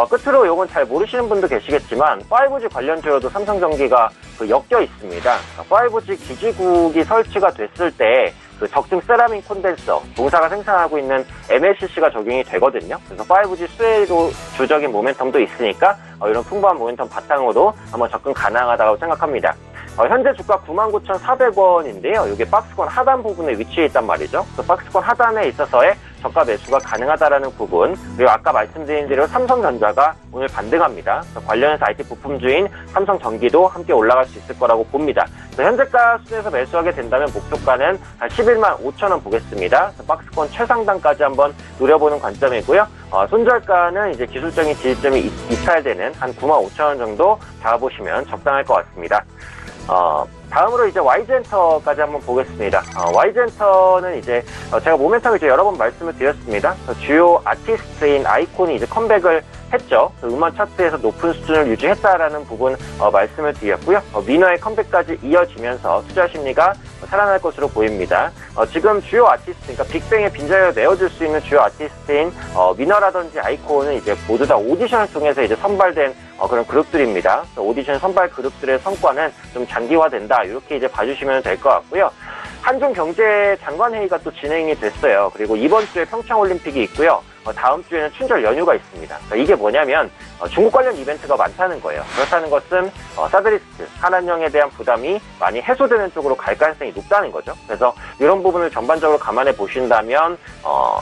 끝으로 이건 잘 모르시는 분도 계시겠지만 5G 관련주로도 삼성전기가 엮여 있습니다. 5G 기지국이 설치가 됐을 때 그 적중 세라믹 콘덴서, 동사가 생산하고 있는 MLCC가 적용이 되거든요. 그래서 5G 수혜도 주적인 모멘텀도 있으니까 이런 풍부한 모멘텀 바탕으로 한번 접근 가능하다고 생각합니다. 현재 주가 99,400원인데요. 이게 박스권 하단 부분에 위치해 있단 말이죠. 그 박스권 하단에 있어서의 저가 매수가 가능하다라는 부분, 그리고 아까 말씀드린 대로 삼성전자가 오늘 반등합니다. 관련해서 IT 부품주인 삼성전기도 함께 올라갈 수 있을 거라고 봅니다. 현재가 수준에서 매수하게 된다면 목표가는 한 11만 5천 원 보겠습니다. 박스권 최상단까지 한번 노려보는 관점이고요. 손절가는 이제 기술적인 지지점이 이탈되는 한 9만 5천 원 정도 잡아보시면 적당할 것 같습니다. 다음으로 이제 YG엔터까지 한번 보겠습니다. YG엔터는 이제 제가 모멘텀을 이제 여러 번 말씀을 드렸습니다. 주요 아티스트인 아이콘이 이제 컴백을 했죠. 음원 차트에서 높은 수준을 유지했다라는 부분 말씀을 드렸고요. 미너의 컴백까지 이어지면서 투자 심리가 살아날 것으로 보입니다. 지금 주요 아티스트, 그러니까 빅뱅의 빈자리를 메워줄 수 있는 주요 아티스트인 미너라든지 아이콘은 이제 모두 다 오디션을 통해서 이제 선발된 그런 그룹들입니다. 오디션 선발 그룹들의 성과는 좀 장기화된다, 이렇게 이제 봐주시면 될 것 같고요. 한중 경제 장관 회의가 또 진행이 됐어요. 그리고 이번 주에 평창 올림픽이 있고요. 다음 주에는 춘절 연휴가 있습니다. 그러니까 이게 뭐냐면 중국 관련 이벤트가 많다는 거예요. 그렇다는 것은 사드리스크, 한한령에 대한 부담이 많이 해소되는 쪽으로 갈 가능성이 높다는 거죠. 그래서 이런 부분을 전반적으로 감안해 보신다면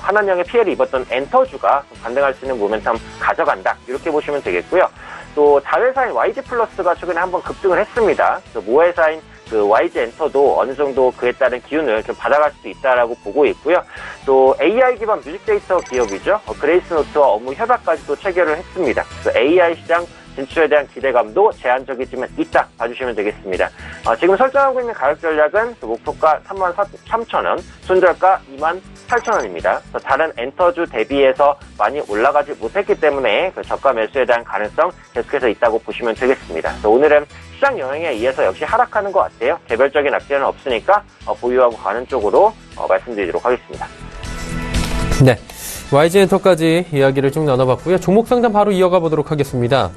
한한령에 피해를 입었던 엔터주가 반등할 수 있는 모멘텀 가져간다, 이렇게 보시면 되겠고요. 또 자회사인 YG플러스가 최근에 한번 급등을 했습니다. 모회사인 그 YG엔터도 어느 정도 그에 따른 기운을 좀 받아갈 수도 있다라고 보고 있고요. 또 AI 기반 뮤직 데이터 기업이죠. 그레이스노트와 업무 협약까지 또 체결을 했습니다. 그래서 AI 시장 진출에 대한 기대감도 제한적이지만 있다 봐주시면 되겠습니다. 지금 설정하고 있는 가격 전략은 목표가 33,000원, 손절가 28,000원입니다. 다른 엔터주 대비해서 많이 올라가지 못했기 때문에 그 저가 매수에 대한 가능성 계속해서 있다고 보시면 되겠습니다. 오늘은 시장 영향에 의해서 역시 하락하는 것 같아요. 개별적인 악재는 없으니까 보유하고 가는 쪽으로 말씀드리도록 하겠습니다. 네. YG엔터까지 이야기를 쭉 나눠봤고요. 종목 상담 바로 이어가 보도록 하겠습니다.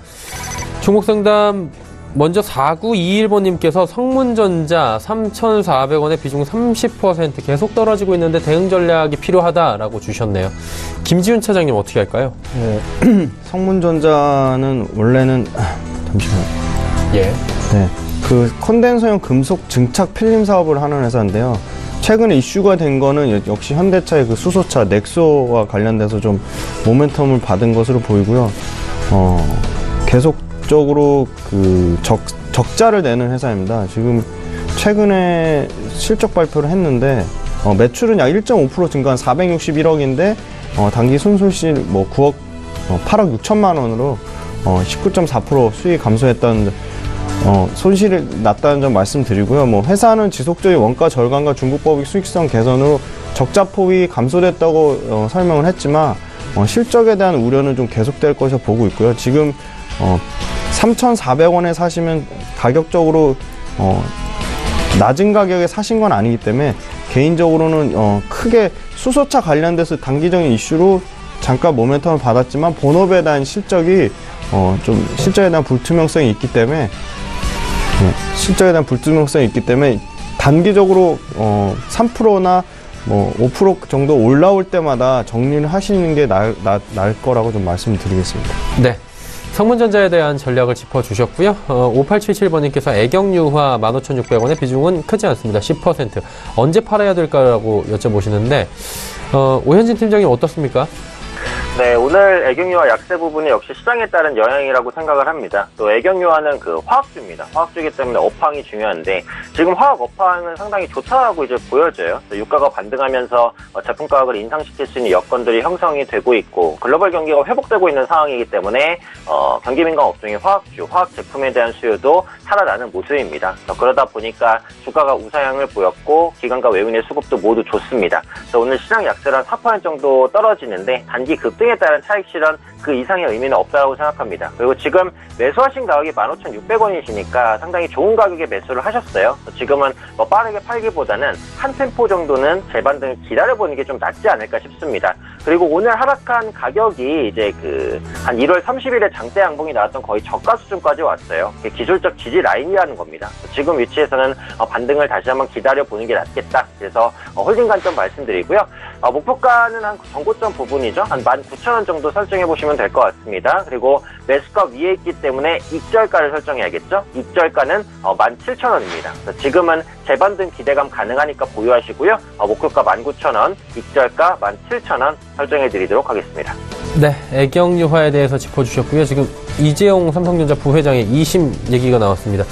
종목 상담 먼저 4921번님께서 성문전자 3,400원에 비중 30% 계속 떨어지고 있는데 대응 전략이 필요하다라고 주셨네요. 김지훈 차장님 어떻게 할까요? 네. 성문전자는 원래는 잠시만요. 예. 네. 그 콘덴서형 금속 증착 필름 사업을 하는 회사인데요. 최근에 이슈가 된 거는 역시 현대차의 그 수소차 넥소와 관련돼서 좀 모멘텀을 받은 것으로 보이고요. 계속적으로 그 적자를 내는 회사입니다. 지금 최근에 실적 발표를 했는데 매출은 약 1.5% 증가한 461억인데 단기 순손실 8억 6천만 원으로 19.4% 수익이 감소했다는 손실이 났다는 점 말씀드리고요. 회사는 지속적인 원가 절감과 중국법익 수익성 개선으로 적자 폭이 감소됐다고 설명을 했지만 실적에 대한 우려는 좀 계속될 것으로 보고 있고요. 지금 3,400원에 사시면 가격적으로 낮은 가격에 사신 건 아니기 때문에 개인적으로는 크게 수소차 관련돼서 단기적인 이슈로 잠깐 모멘텀을 받았지만 본업에 대한 실적에 대한 불투명성이 있기 때문에 단기적으로 3%나 5% 정도 올라올 때마다 정리를 하시는 게 나을 거라고 좀 말씀드리겠습니다. 네. 성문전자에 대한 전략을 짚어주셨고요. 5877번님께서 애경유화 15,600원의 비중은 크지 않습니다. 10%. 언제 팔아야 될까라고 여쭤보시는데 오현진 팀장님 어떻습니까? 네, 오늘 애경유화 약세 부분이 역시 시장에 따른 영향이라고 생각을 합니다. 또 애경유화는 그 화학주입니다. 화학주이기 때문에 업황이 중요한데 지금 화학 업황은 상당히 좋다고 이제 보여져요. 유가가 반등하면서 제품 가격을 인상시킬 수 있는 여건들이 형성이 되고 있고 글로벌 경기가 회복되고 있는 상황이기 때문에 경기 민감 업종의 화학주, 화학 제품에 대한 수요도 살아나는 모습입니다. 그러다 보니까 주가가 우상향을 보였고 기관과 외국인의 수급도 모두 좋습니다. 오늘 시장 약세로 한 4% 정도 떨어지는데 단기 급등 등에 따른 차익 실현 그 이상의 의미는 없다고 생각합니다. 그리고 지금 매수하신 가격이 15,600원이시니까 상당히 좋은 가격에 매수를 하셨어요. 지금은 뭐 빠르게 팔기보다는 한 템포 정도는 재반등을 기다려보는 게 좀 낫지 않을까 싶습니다. 그리고 오늘 하락한 가격이 이제 한 1월 30일에 장대 양봉이 나왔던 거의 저가 수준까지 왔어요. 기술적 지지 라인이라는 겁니다. 지금 위치에서는 반등을 다시 한번 기다려보는 게 낫겠다. 그래서 홀딩 관점 말씀드리고요. 목표가는 한 전고점 부분이죠. 한 19,000원 정도 설정해 보시면 될 것 같습니다. 그리고 매수가 위에 있기 때문에 익절가를 설정해야겠죠. 익절가는 17,000원입니다. 지금은 재반등 기대감 가능하니까 보유하시고요. 목표가 19,000원, 익절가 17,000원 설정해 드리도록 하겠습니다. 네, 애경유화에 대해서 짚어주셨고요. 지금 이재용 삼성전자 부회장의 2심 얘기가 나왔습니다.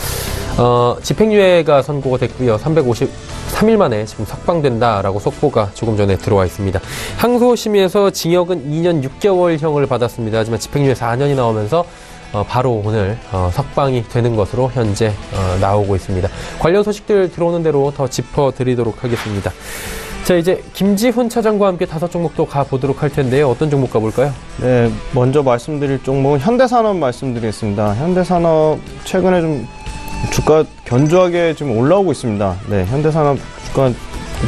집행유예가 선고가 됐고요. 353일 만에 지금 석방된다라고 속보가 조금 전에 들어와 있습니다. 항소심에서 징역은 2년 6개월형을 받았습니다. 하지만 집행유예 4년이 나오면서 바로 오늘 석방이 되는 것으로 현재 나오고 있습니다. 관련 소식들 들어오는 대로 더 짚어드리도록 하겠습니다. 자, 이제 김지훈 차장과 함께 5종목도 가보도록 할 텐데요. 어떤 종목 가볼까요? 네, 먼저 말씀드릴 종목은 현대산업 말씀드리겠습니다. 현대산업 최근에 좀 주가 견조하게 지금 올라오고 있습니다. 네, 현대산업 주가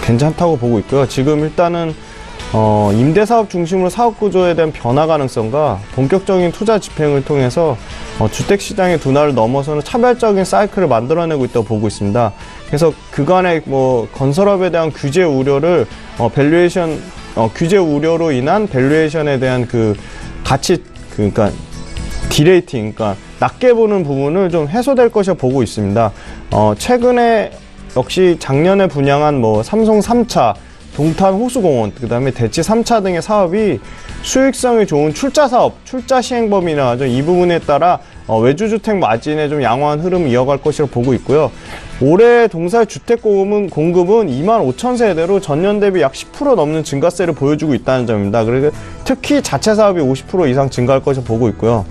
괜찮다고 보고 있고요. 지금 일단은 임대사업 중심으로 사업구조에 대한 변화 가능성과 본격적인 투자 집행을 통해서 주택시장의 둔화를 넘어서는 차별적인 사이클을 만들어내고 있다고 보고 있습니다. 그래서 그간의 건설업에 대한 규제 우려를 규제 우려로 인한 밸류에이션에 대한 그러니까 디레이팅, 그러니까 낮게 보는 부분을 좀 해소될 것이라 보고 있습니다. 최근에 역시 작년에 분양한 삼성 3차, 동탄 호수공원, 그 다음에 대치 3차 등의 사업이 수익성이 좋은 출자 사업, 출자 시행 범위나 이 부분에 따라 외주주택 마진의 좀 양호한 흐름을 이어갈 것이라 보고 있고요. 올해 동사의 주택 공급은 25,000세대로 전년 대비 약 10% 넘는 증가세를 보여주고 있다는 점입니다. 그리고 특히 자체 사업이 50% 이상 증가할 것이라 보고 있고요.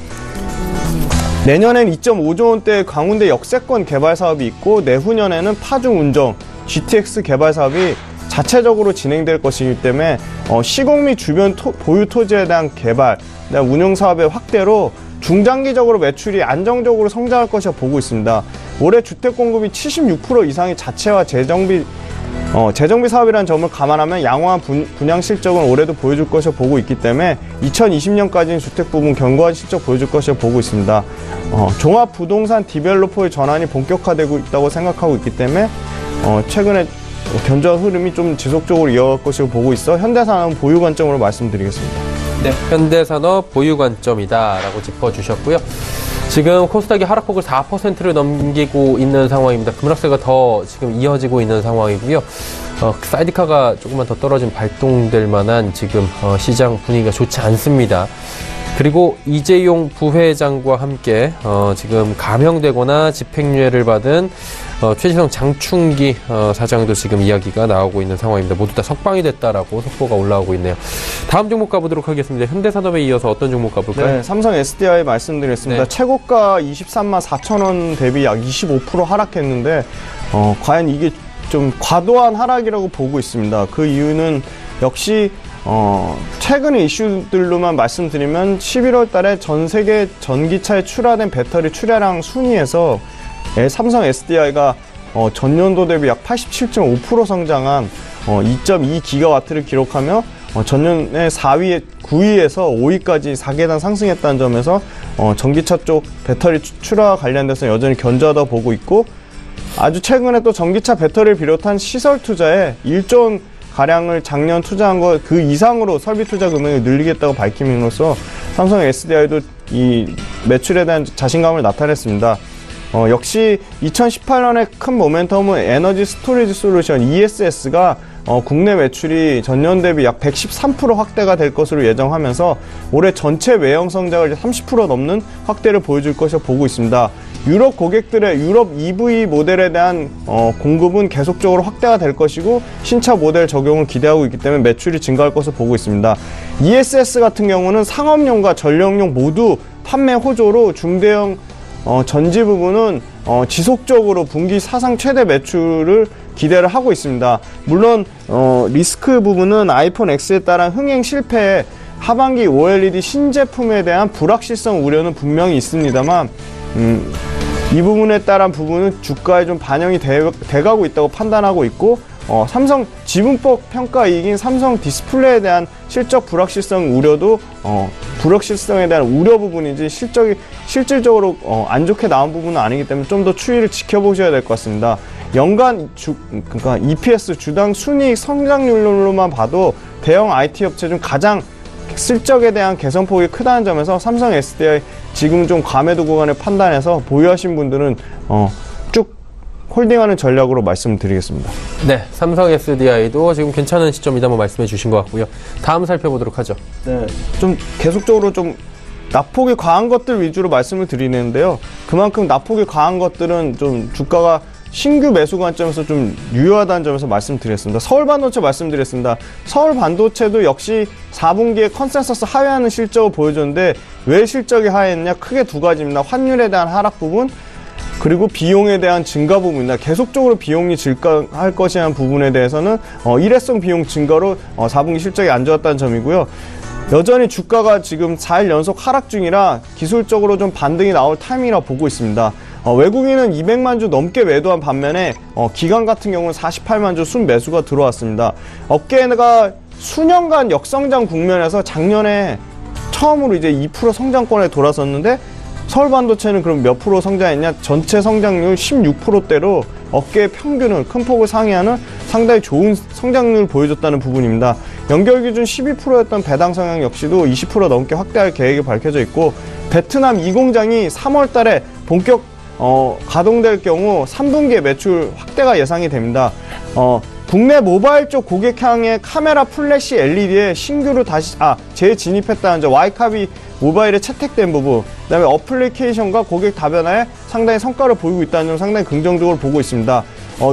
내년엔 2.5조 원대 광운대 역세권 개발 사업이 있고 내후년에는 파주 운정, GTX 개발 사업이 자체적으로 진행될 것이기 때문에 시공 및 주변 보유 토지에 대한 개발, 운영 사업의 확대로 중장기적으로 매출이 안정적으로 성장할 것이라 보고 있습니다. 올해 주택 공급이 76% 이상이 자체와 재정비 사업이라는 점을 감안하면 양호한 분양 실적은 올해도 보여줄 것이라 보고 있기 때문에 2020년까지는 주택 부분 견고한 실적 보여줄 것이라 보고 있습니다. 종합 부동산 디벨로퍼의 전환이 본격화되고 있다고 생각하고 있기 때문에 최근에 견조한 흐름이 좀 지속적으로 이어갈 것으로 보고 있어 현대산업 보유 관점으로 말씀드리겠습니다. 네, 현대산업 보유 관점이다라고 짚어주셨고요. 지금 코스닥이 하락폭을 4%를 넘기고 있는 상황입니다. 급락세가 더 지금 이어지고 있는 상황이고요. 사이드카가 조금만 더 떨어지면 발동될 만한 지금 시장 분위기가 좋지 않습니다. 그리고 이재용 부회장과 함께 지금 감형되거나 집행유예를 받은 최지성 장충기 사장도 지금 이야기가 나오고 있는 상황입니다. 모두 다 석방이 됐다라고 속보가 올라오고 있네요. 다음 종목 가보도록 하겠습니다. 현대산업에 이어서 어떤 종목 가볼까요? 네, 삼성 SDI 말씀드렸습니다. 네. 최고가 23만 4천 원 대비 약 25% 하락했는데 과연 이게 좀 과도한 하락이라고 보고 있습니다. 그 이유는 역시 최근의 이슈들로만 말씀드리면 11월 달에 전 세계 전기차에 출하된 배터리 출하량 순위에서 삼성 SDI가 전년도 대비 약 87.5% 성장한 2.2기가와트를 기록하며 전년에 9위에서 5위까지 4계단 상승했다는 점에서 전기차 쪽 배터리 출하 관련돼서 여전히 견조하다고 보고 있고, 아주 최근에 또 전기차 배터리를 비롯한 시설 투자에 1조 원 가량을 작년 투자한 것 그 이상으로 설비 투자 금액을 늘리겠다고 밝힘으로써 삼성 SDI도 이 매출에 대한 자신감을 나타냈습니다. 역시 2018년에 큰 모멘텀은 에너지 스토리지 솔루션 ESS가 국내 매출이 전년 대비 약 113% 확대가 될 것으로 예정하면서 올해 전체 외형 성장을 30% 넘는 확대를 보여줄 것이라 보고 있습니다. 유럽 고객들의 유럽 EV 모델에 대한 공급은 계속적으로 확대가 될 것이고 신차 모델 적용을 기대하고 있기 때문에 매출이 증가할 것으로 보고 있습니다. ESS 같은 경우는 상업용과 전력용 모두 판매 호조로 중대형 전지 부분은 지속적으로 분기 사상 최대 매출을 기대를 하고 있습니다. 물론 리스크 부분은 아이폰 X에 따른 흥행 실패에 하반기 OLED 신제품에 대한 불확실성 우려는 분명히 있습니다만 이 부분에 따른 부분은 주가에 좀 반영이 돼가고 있다고 판단하고 있고 삼성 지분법 평가이익인 삼성 디스플레이에 대한 실적 불확실성 우려도 불확실성에 대한 우려 부분이지 실질적으로 안 좋게 나온 부분은 아니기 때문에 좀 더 추이를 지켜보셔야 될 것 같습니다. 연간 그러니까 EPS 주당 순이익 성장률로만 봐도 대형 IT 업체 중 가장 실적에 대한 개선폭이 크다는 점에서 삼성 SDI 지금 좀 과매도 구간을 판단해서 보유하신 분들은 쭉 홀딩하는 전략으로 말씀드리겠습니다. 네, 삼성 SDI도 지금 괜찮은 시점이다만 말씀해 주신 것 같고요. 다음 살펴보도록 하죠. 네, 좀 계속적으로 좀 낙폭이 과한 것들 위주로 말씀을 드리는데요. 그만큼 낙폭이 과한 것들은 좀 주가가 신규 매수 관점에서 좀 유효하다는 점에서 말씀드렸습니다. 서울반도체 말씀드렸습니다. 서울반도체도 역시 4분기에 컨센서스 하회하는 실적을 보여줬는데 왜 실적이 하회했냐? 크게 두 가지입니다. 환율에 대한 하락 부분 그리고 비용에 대한 증가 부분입니다. 계속적으로 비용이 증가할 것이라는 부분에 대해서는 일회성 비용 증가로 4분기 실적이 안 좋았다는 점이고요. 여전히 주가가 지금 4일 연속 하락 중이라 기술적으로 좀 반등이 나올 타이밍이라 보고 있습니다. 외국인은 200만 주 넘게 매도한 반면에 기관 같은 경우는 48만 주 순매수가 들어왔습니다. 업계가 수년간 역성장 국면에서 작년에 처음으로 이제 2% 성장권에 돌아섰는데 서울반도체는 그럼 몇 프로 성장했냐? 전체 성장률 16%대로 업계의 평균을 큰 폭을 상회하는 상당히 좋은 성장률을 보여줬다는 부분입니다. 연결 기준 12%였던 배당 성향 역시도 20% 넘게 확대할 계획이 밝혀져 있고 베트남 2공장이 3월 달에 본격 가동될 경우 3분기에 매출 확대가 예상이 됩니다. 국내 모바일 쪽 고객향의 카메라 플래시 LED에 신규로 다시 재진입했다는 점, 와이카비 모바일에 채택된 부분, 그다음에 어플리케이션과 고객 다변화에 상당히 성과를 보이고 있다는 점 상당히 긍정적으로 보고 있습니다.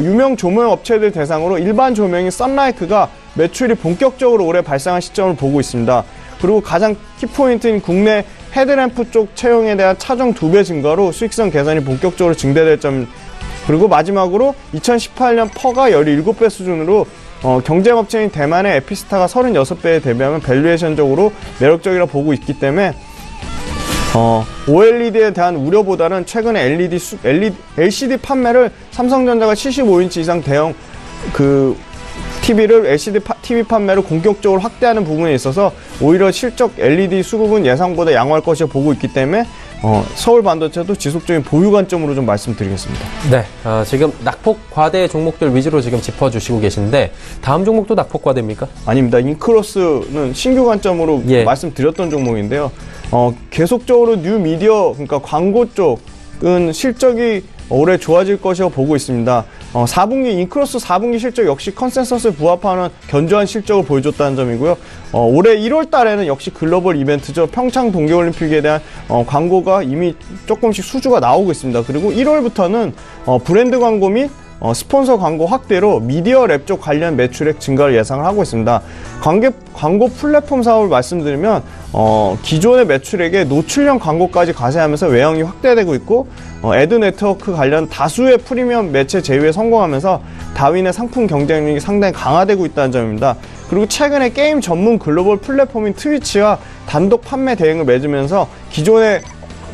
유명 조명 업체들 대상으로 일반 조명인 썬라이크가 매출이 본격적으로 올해 발생한 시점을 보고 있습니다. 그리고 가장 키포인트인 국내 헤드램프 쪽 채용에 대한 차종 2배 증가로 수익성 개선이 본격적으로 증대될 점. 그리고 마지막으로 2018년 퍼가 17배 수준으로 경쟁업체인 대만의 에피스타가 36배에 대비하면 밸류에이션적으로 매력적이라 보고 있기 때문에 OLED에 대한 우려보다는 최근에 LCD 판매를 삼성전자가 75인치 이상 대형 TV를 LCD TV 판매를 공격적으로 확대하는 부분에 있어서 오히려 실적 LED 수급은 예상보다 양호할 것이라 보고 있기 때문에 서울반도체도 지속적인 보유 관점으로 좀 말씀드리겠습니다. 네, 지금 낙폭 과대 종목들 위주로 지금 짚어주시고 계신데 다음 종목도 낙폭 과대입니까? 아닙니다. 인크로스는 신규 관점으로 말씀드렸던 종목인데요. 계속적으로 뉴 미디어, 그러니까 광고 쪽은 실적이 올해 좋아질 것이라고 보고 있습니다. 4분기 인크로스 4분기 실적 역시 컨센서스에 부합하는 견조한 실적을 보여줬다는 점이고요. 올해 1월 달에는 역시 글로벌 이벤트죠. 평창 동계올림픽에 대한 광고가 이미 조금씩 수주가 나오고 있습니다. 그리고 1월부터는 브랜드 광고 및 스폰서 광고 확대로 미디어 랩 쪽 관련 매출액 증가를 예상을 하고 있습니다. 광고 플랫폼 사업을 말씀드리면 기존의 매출액에 노출형 광고까지 가세하면서 외형이 확대되고 있고 애드 네트워크 관련 다수의 프리미엄 매체 제휴에 성공하면서 다윈의 상품 경쟁력이 상당히 강화되고 있다는 점입니다. 그리고 최근에 게임 전문 글로벌 플랫폼인 트위치와 단독 판매 대행을 맺으면서 기존에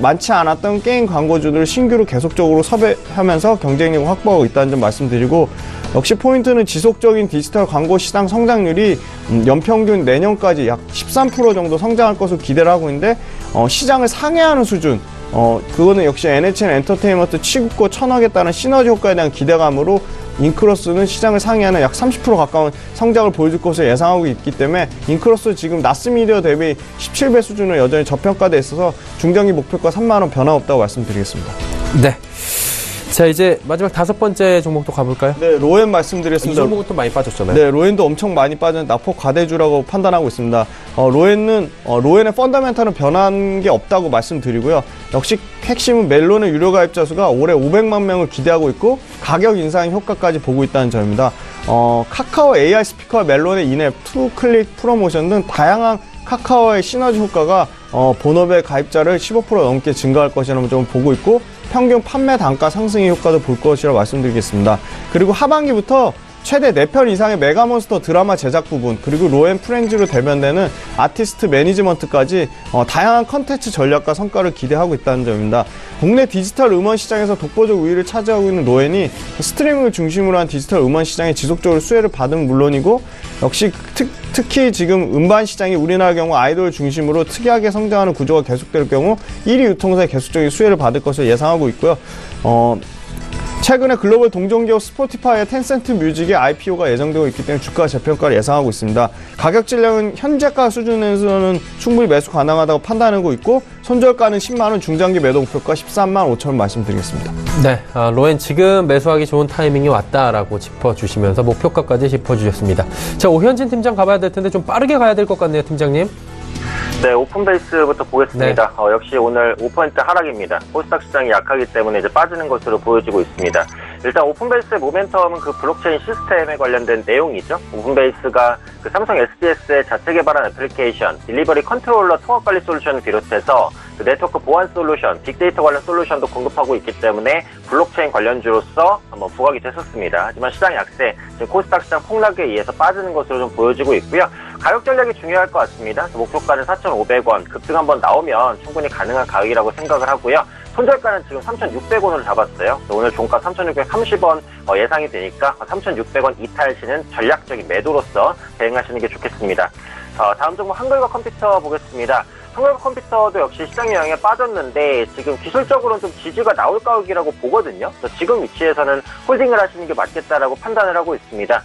많지 않았던 게임 광고주들을 신규로 계속적으로 섭외하면서 경쟁력을 확보하고 있다는 점 말씀드리고, 역시 포인트는 지속적인 디지털 광고 시장 성장률이 연평균 내년까지 약 13% 정도 성장할 것으로 기대를 하고 있는데 시장을 상회하는 수준, 그거는 역시 NHN 엔터테인먼트 취급고 천억에 따른 시너지 효과에 대한 기대감으로 인크로스는 시장을 상회하는 약 30% 가까운 성장을 보여줄 것을 예상하고 있기 때문에 인크로스 지금 나스미디어 대비 17배 수준으로 여전히 저평가되어 있어서 중장기 목표가 3만원 변함없다고 말씀드리겠습니다. 네. 자, 이제 마지막 5번째 종목도 가볼까요? 네, 로엔 말씀드렸습니다. 이 종목은 또 많이 빠졌잖아요. 네, 로엔도 엄청 많이 빠진 낙폭 과대주라고 판단하고 있습니다. 로엔의 펀더멘탈은 변한 게 없다고 말씀드리고요. 역시 핵심은 멜론의 유료 가입자 수가 올해 500만 명을 기대하고 있고 가격 인상 효과까지 보고 있다는 점입니다. 카카오 AI 스피커와 멜론의 인앱, 투클릭 프로모션 등 다양한 카카오의 시너지 효과가 본업의 가입자를 15% 넘게 증가할 것이라는 점을 보고 있고, 평균 판매 단가 상승의 효과도 볼 것이라고 말씀드리겠습니다. 그리고 하반기부터 최대 4편 이상의 메가몬스터 드라마 제작 부분, 그리고 로앤프렌즈로 대변되는 아티스트 매니지먼트까지 다양한 컨텐츠 전략과 성과를 기대하고 있다는 점입니다. 국내 디지털 음원 시장에서 독보적 우위를 차지하고 있는 로엔이 스트리밍을 중심으로 한 디지털 음원 시장에 지속적으로 수혜를 받은 물론이고, 역시 특히 지금 음반 시장이 우리나라 경우 아이돌 중심으로 특이하게 성장하는 구조가 계속될 경우 1위 유통사에 계속적인 수혜를 받을 것을 예상하고 있고요. 최근에 글로벌 동종기업 스포티파이의 텐센트 뮤직의 IPO가 예정되고 있기 때문에 주가 재평가를 예상하고 있습니다. 가격 질량은 현재가 수준에서는 충분히 매수 가능하다고 판단하고 있고, 손절가는 10만원, 중장기 매도 목표가 13만 5천 원 말씀드리겠습니다. 네, 로엔 지금 매수하기 좋은 타이밍이 왔다라고 짚어주시면서 목표가까지 짚어주셨습니다. 자, 오현진 팀장 가봐야 될 텐데 좀 빠르게 가야 될 것 같네요, 팀장님. 네, 오픈베이스부터 보겠습니다. 네. 역시 오늘 5% 하락입니다. 코스닥 시장이 약하기 때문에 이제 빠지는 것으로 보여지고 있습니다. 일단 오픈베이스의 모멘텀은 그 블록체인 시스템에 관련된 내용이죠. 오픈베이스가 그 삼성 SDS의 자체 개발한 애플리케이션, 딜리버리 컨트롤러 통합관리 솔루션을 비롯해서 그 네트워크 보안 솔루션, 빅데이터 관련 솔루션도 공급하고 있기 때문에 블록체인 관련주로서 한번 부각이 됐었습니다. 하지만 시장 약세, 지금 코스닥 시장 폭락에 의해서 빠지는 것으로 좀 보여지고 있고요. 가격 전략이 중요할 것 같습니다. 목표가는 4,500원, 급등 한번 나오면 충분히 가능한 가격이라고 생각을 하고요. 손절가는 지금 3,600원으로 잡았어요. 오늘 종가 3,630원 예상이 되니까 3,600원 이탈시는 전략적인 매도로서 대응하시는 게 좋겠습니다. 다음 종목 한글과 컴퓨터 보겠습니다. 한글과 컴퓨터도 역시 시장 영향에 빠졌는데 지금 기술적으로는 좀 지지가 나올 가격이라고 보거든요. 지금 위치에서는 홀딩을 하시는 게 맞겠다라고 판단을 하고 있습니다.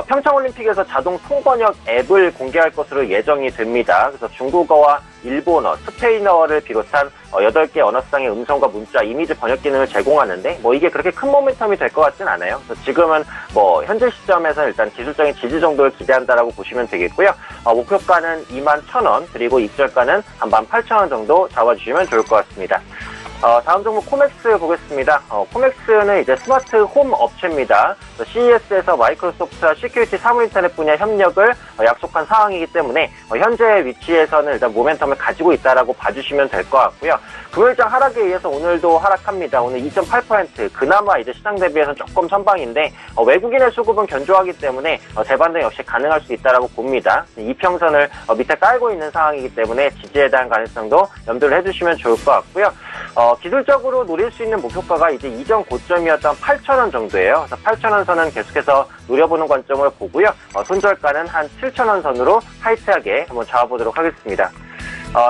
평창올림픽에서 자동 통번역 앱을 공개할 것으로 예정이 됩니다. 그래서 중국어와 일본어, 스페인어를 비롯한 8개 언어상의 음성과 문자, 이미지 번역 기능을 제공하는데 이게 그렇게 큰 모멘텀이 될 것 같진 않아요. 그래서 지금은 현재 시점에서 일단 기술적인 지지 정도를 기대한다라고 보시면 되겠고요. 목표가는 21,000원, 그리고 입절가는 한 18,000원 정도 잡아주시면 좋을 것 같습니다. 다음 종목 코맥스 보겠습니다. 코맥스는 이제 스마트 홈 업체입니다. CES에서 마이크로소프트와 시큐리티 사무인터넷 분야 협력을 약속한 상황이기 때문에 현재 위치에서는 일단 모멘텀을 가지고 있다라고 봐주시면 될 것 같고요. 금요일장 하락에 의해서 오늘도 하락합니다. 오늘 2.8%, 그나마 이제 시장 대비해서 조금 선방인데 외국인의 수급은 견조하기 때문에 재반등 역시 가능할 수 있다라고 봅니다. 이평선을 밑에 깔고 있는 상황이기 때문에 지지에 대한 가능성도 염두를 해주시면 좋을 것 같고요. 기술적으로 노릴 수 있는 목표가가 이제 이전 고점이었던 8,000원 정도예요. 그래서 8,000원 선은 계속해서 노려보는 관점을 보고요. 손절가는 한 7,000원 선으로 타이트하게 한번 잡아보도록 하겠습니다.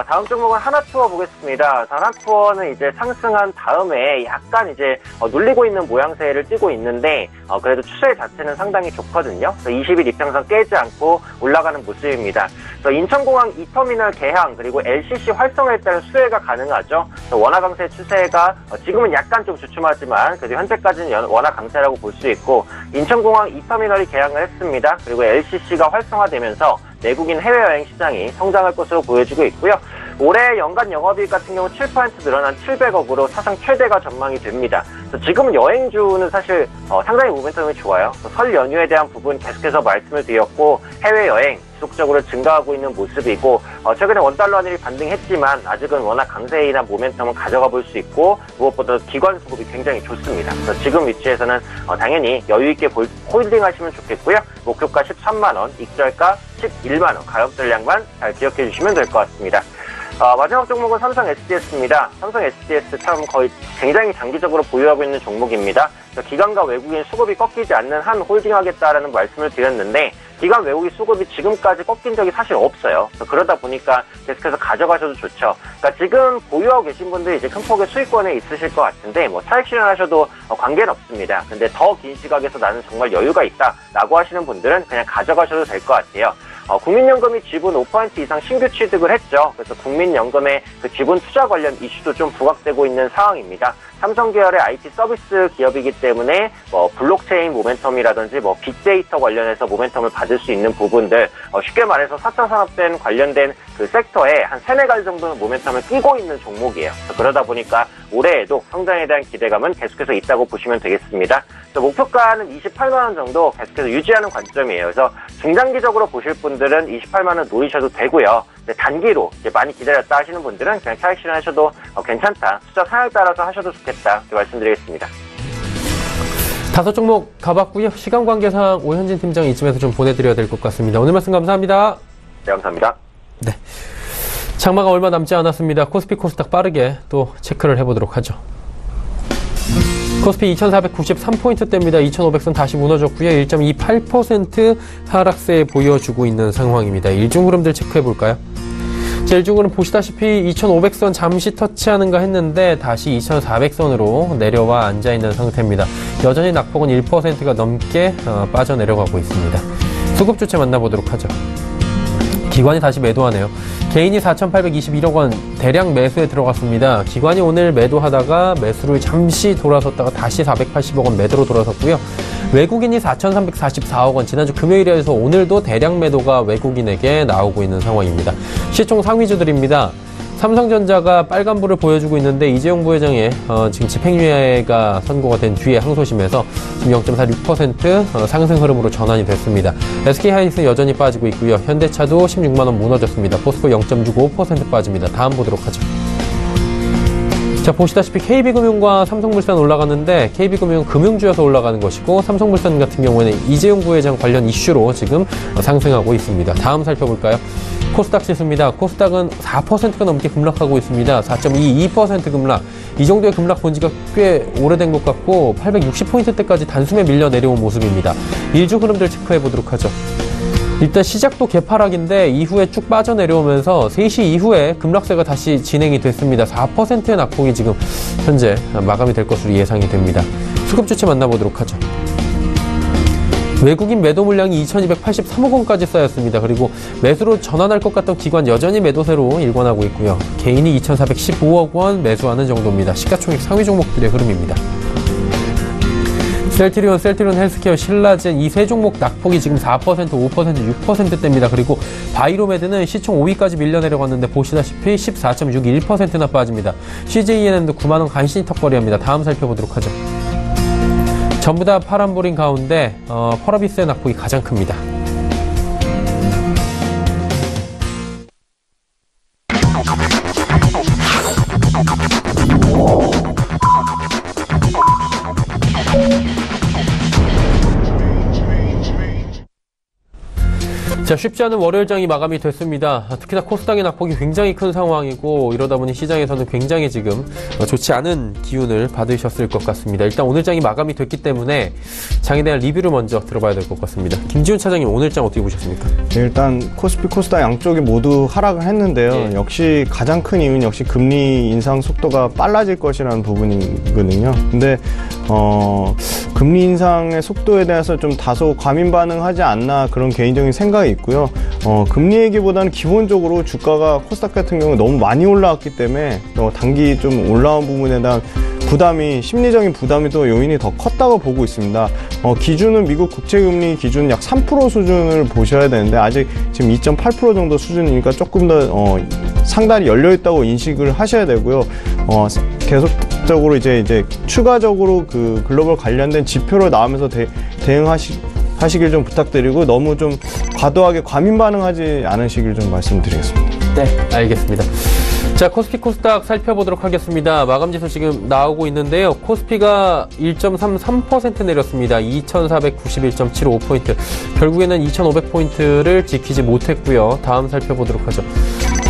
다음 종목은 하나투어 보겠습니다. 하나투어는 이제 상승한 다음에 약간 이제 눌리고 있는 모양새를 띠고 있는데 그래도 추세 자체는 상당히 좋거든요. 20일 이평선 깨지 않고 올라가는 모습입니다. 인천공항 2터미널 개항 그리고 LCC 활성화에 따른 수혜가 가능하죠. 원화 강세 추세가 지금은 약간 좀 주춤하지만 그래도 현재까지는 원화 강세라고 볼 수 있고, 인천공항 2터미널이 개항을 했습니다. 그리고 LCC가 활성화되면서 내국인 해외여행 시장이 성장할 것으로 보여지고 있고요. 올해 연간 영업이익 같은 경우 7% 늘어난 700억으로 사상 최대가 전망이 됩니다. 지금은 여행주는 사실 상당히 모멘텀이 좋아요. 설 연휴에 대한 부분 계속해서 말씀을 드렸고, 해외여행 지속적으로 증가하고 있는 모습이고, 최근에 원달러 환율이 반등했지만 아직은 워낙 강세이나 모멘텀은 가져가 볼 수 있고, 무엇보다 기관 수급이 굉장히 좋습니다. 그래서 지금 위치에서는 당연히 여유있게 홀딩 하시면 좋겠고요. 목표가 13만원, 익절가 11만원, 가격 전략만 잘 기억해 주시면 될 것 같습니다. 마지막 종목은 삼성 SDS입니다. 삼성 SDS 참 거의 굉장히 장기적으로 보유하고 있는 종목입니다. 기관과 외국인 수급이 꺾이지 않는 한 홀딩하겠다라는 말씀을 드렸는데, 기관 외국인 수급이 지금까지 꺾인 적이 사실 없어요. 그러다 보니까 계속해서 가져가셔도 좋죠. 그러니까 지금 보유하고 계신 분들이 이제 큰 폭의 수익권에 있으실 것 같은데 차익 실현하셔도 관계는 없습니다. 근데 더 긴 시각에서 나는 정말 여유가 있다라고 하시는 분들은 그냥 가져가셔도 될 것 같아요. 국민연금이 지분 5% 이상 신규 취득을 했죠. 그래서 국민연금의 그 지분 투자 관련 이슈도 좀 부각되고 있는 상황입니다. 삼성 계열의 IT 서비스 기업이기 때문에 블록체인 모멘텀이라든지 빅데이터 관련해서 모멘텀을 받을 수 있는 부분들, 쉽게 말해서 4차 산업된 관련된 그 섹터에 한 3-4가지 정도는 모멘텀을 끼고 있는 종목이에요. 그러다 보니까 올해에도 성장에 대한 기대감은 계속해서 있다고 보시면 되겠습니다. 목표가는 28만원 정도 계속해서 유지하는 관점이에요. 그래서 중장기적으로 보실 분들은 28만원 노리셔도 되고요. 단기로 이제 많이 기다렸다 하시는 분들은 그냥 차익 실현하셔도 괜찮다, 투자 상황에 따라서 하셔도 좋겠다, 이렇게 말씀드리겠습니다. 다섯 종목 가봤고요. 시간 관계상 오현진 팀장 이쯤에서 좀 보내드려야 될 것 같습니다. 오늘 말씀 감사합니다. 네, 감사합니다. 네. 장마가 얼마 남지 않았습니다. 코스피 코스닥 빠르게 또 체크를 해보도록 하죠. 코스피 2493포인트대입니다. 2500선 다시 무너졌고요. 1.28% 하락세 보여주고 있는 상황입니다. 일중그룹들 체크해볼까요? 자, 일중그룹 보시다시피 2500선 잠시 터치하는가 했는데 다시 2400선으로 내려와 앉아있는 상태입니다. 여전히 낙폭은 1%가 넘게 빠져내려가고 있습니다. 수급 주체 만나보도록 하죠. 기관이 다시 매도하네요. 개인이 4,821억 원 대량 매수에 들어갔습니다. 기관이 오늘 매도하다가 매수를 잠시 돌아섰다가 다시 480억 원 매도로 돌아섰고요. 외국인이 4,344억 원, 지난주 금요일에 해서 오늘도 대량 매도가 외국인에게 나오고 있는 상황입니다. 시총 상위주들입니다. 삼성전자가 빨간불을 보여주고 있는데 이재용 부회장의 지금 집행유예가 선고가 된 뒤에 항소심에서 지금 0.46% 상승 흐름으로 전환이 됐습니다. SK하이닉스는 여전히 빠지고 있고요. 현대차도 16만원 무너졌습니다. 포스코 0.65% 빠집니다. 다음 보도록 하죠. 자, 보시다시피 KB금융과 삼성물산 올라가는데 KB금융은 금융주여서 올라가는 것이고 삼성물산 같은 경우에는 이재용 부회장 관련 이슈로 지금 상승하고 있습니다. 다음 살펴볼까요? 코스닥 지수입니다. 코스닥은 4%가 넘게 급락하고 있습니다. 4.22% 급락. 이 정도의 급락 본 지가 꽤 오래된 것 같고 860포인트대까지 단숨에 밀려 내려온 모습입니다. 일주 흐름들 체크해 보도록 하죠. 일단 시작도 개파락인데 이후에 쭉 빠져내려오면서 3시 이후에 급락세가 다시 진행이 됐습니다. 4%의 낙폭이 지금 현재 마감이 될 것으로 예상이 됩니다. 수급 주체 만나보도록 하죠. 외국인 매도 물량이 2,283억 원까지 쌓였습니다. 그리고 매수로 전환할 것 같던 기관 여전히 매도세로 일관하고 있고요. 개인이 2,415억 원 매수하는 정도입니다. 시가총액 상위 종목들의 흐름입니다. 셀트리온 헬스케어, 신라젠 이 세 종목 낙폭이 지금 4%, 5%, 6%대입니다. 그리고 바이로메드는 시총 5위까지 밀려내려갔는데 보시다시피 14.61%나 빠집니다. CJENM도 9만원 간신히 턱걸이합니다. 다음 살펴보도록 하죠. 전부 다 파란불인 가운데 펄어비스의 낙폭이 가장 큽니다. 자, 쉽지 않은 월요일장이 마감이 됐습니다. 특히나 코스닥의 낙폭이 굉장히 큰 상황이고 이러다 보니 시장에서는 굉장히 지금 좋지 않은 기운을 받으셨을 것 같습니다. 일단 오늘장이 마감이 됐기 때문에 장에 대한 리뷰를 먼저 들어봐야 될 것 같습니다. 김지훈 차장님, 오늘장 어떻게 보셨습니까? 일단 코스피, 코스닥 양쪽이 모두 하락을 했는데요. 예. 역시 가장 큰 이유는 역시 금리 인상 속도가 빨라질 것이라는 부분이거든요. 근데 금리 인상의 속도에 대해서 좀 다소 과민 반응하지 않나 그런 개인적인 생각이 있고요. 금리 얘기보다는 기본적으로 주가가 코스닥 같은 경우 너무 많이 올라왔기 때문에 단기 좀 올라온 부분에 대한 심리적인 부담이 또 요인이 더 컸다고 보고 있습니다. 기준은 미국 국채금리 기준 약 3% 수준을 보셔야 되는데 아직 지금 2.8% 정도 수준이니까 조금 더 상단이 열려있다고 인식을 하셔야 되고요. 계속적으로 이제 추가적으로 그 글로벌 관련된 지표로 나오면서 대응하시길 좀 부탁드리고 너무 좀 과도하게 과민 반응하지 않으시길 좀 말씀드리겠습니다. 네, 알겠습니다. 자, 코스피 코스닥 살펴보도록 하겠습니다. 마감지수 지금 나오고 있는데요. 코스피가 1.33% 내렸습니다. 2,491.75포인트. 결국에는 2,500포인트를 지키지 못했고요. 다음 살펴보도록 하죠.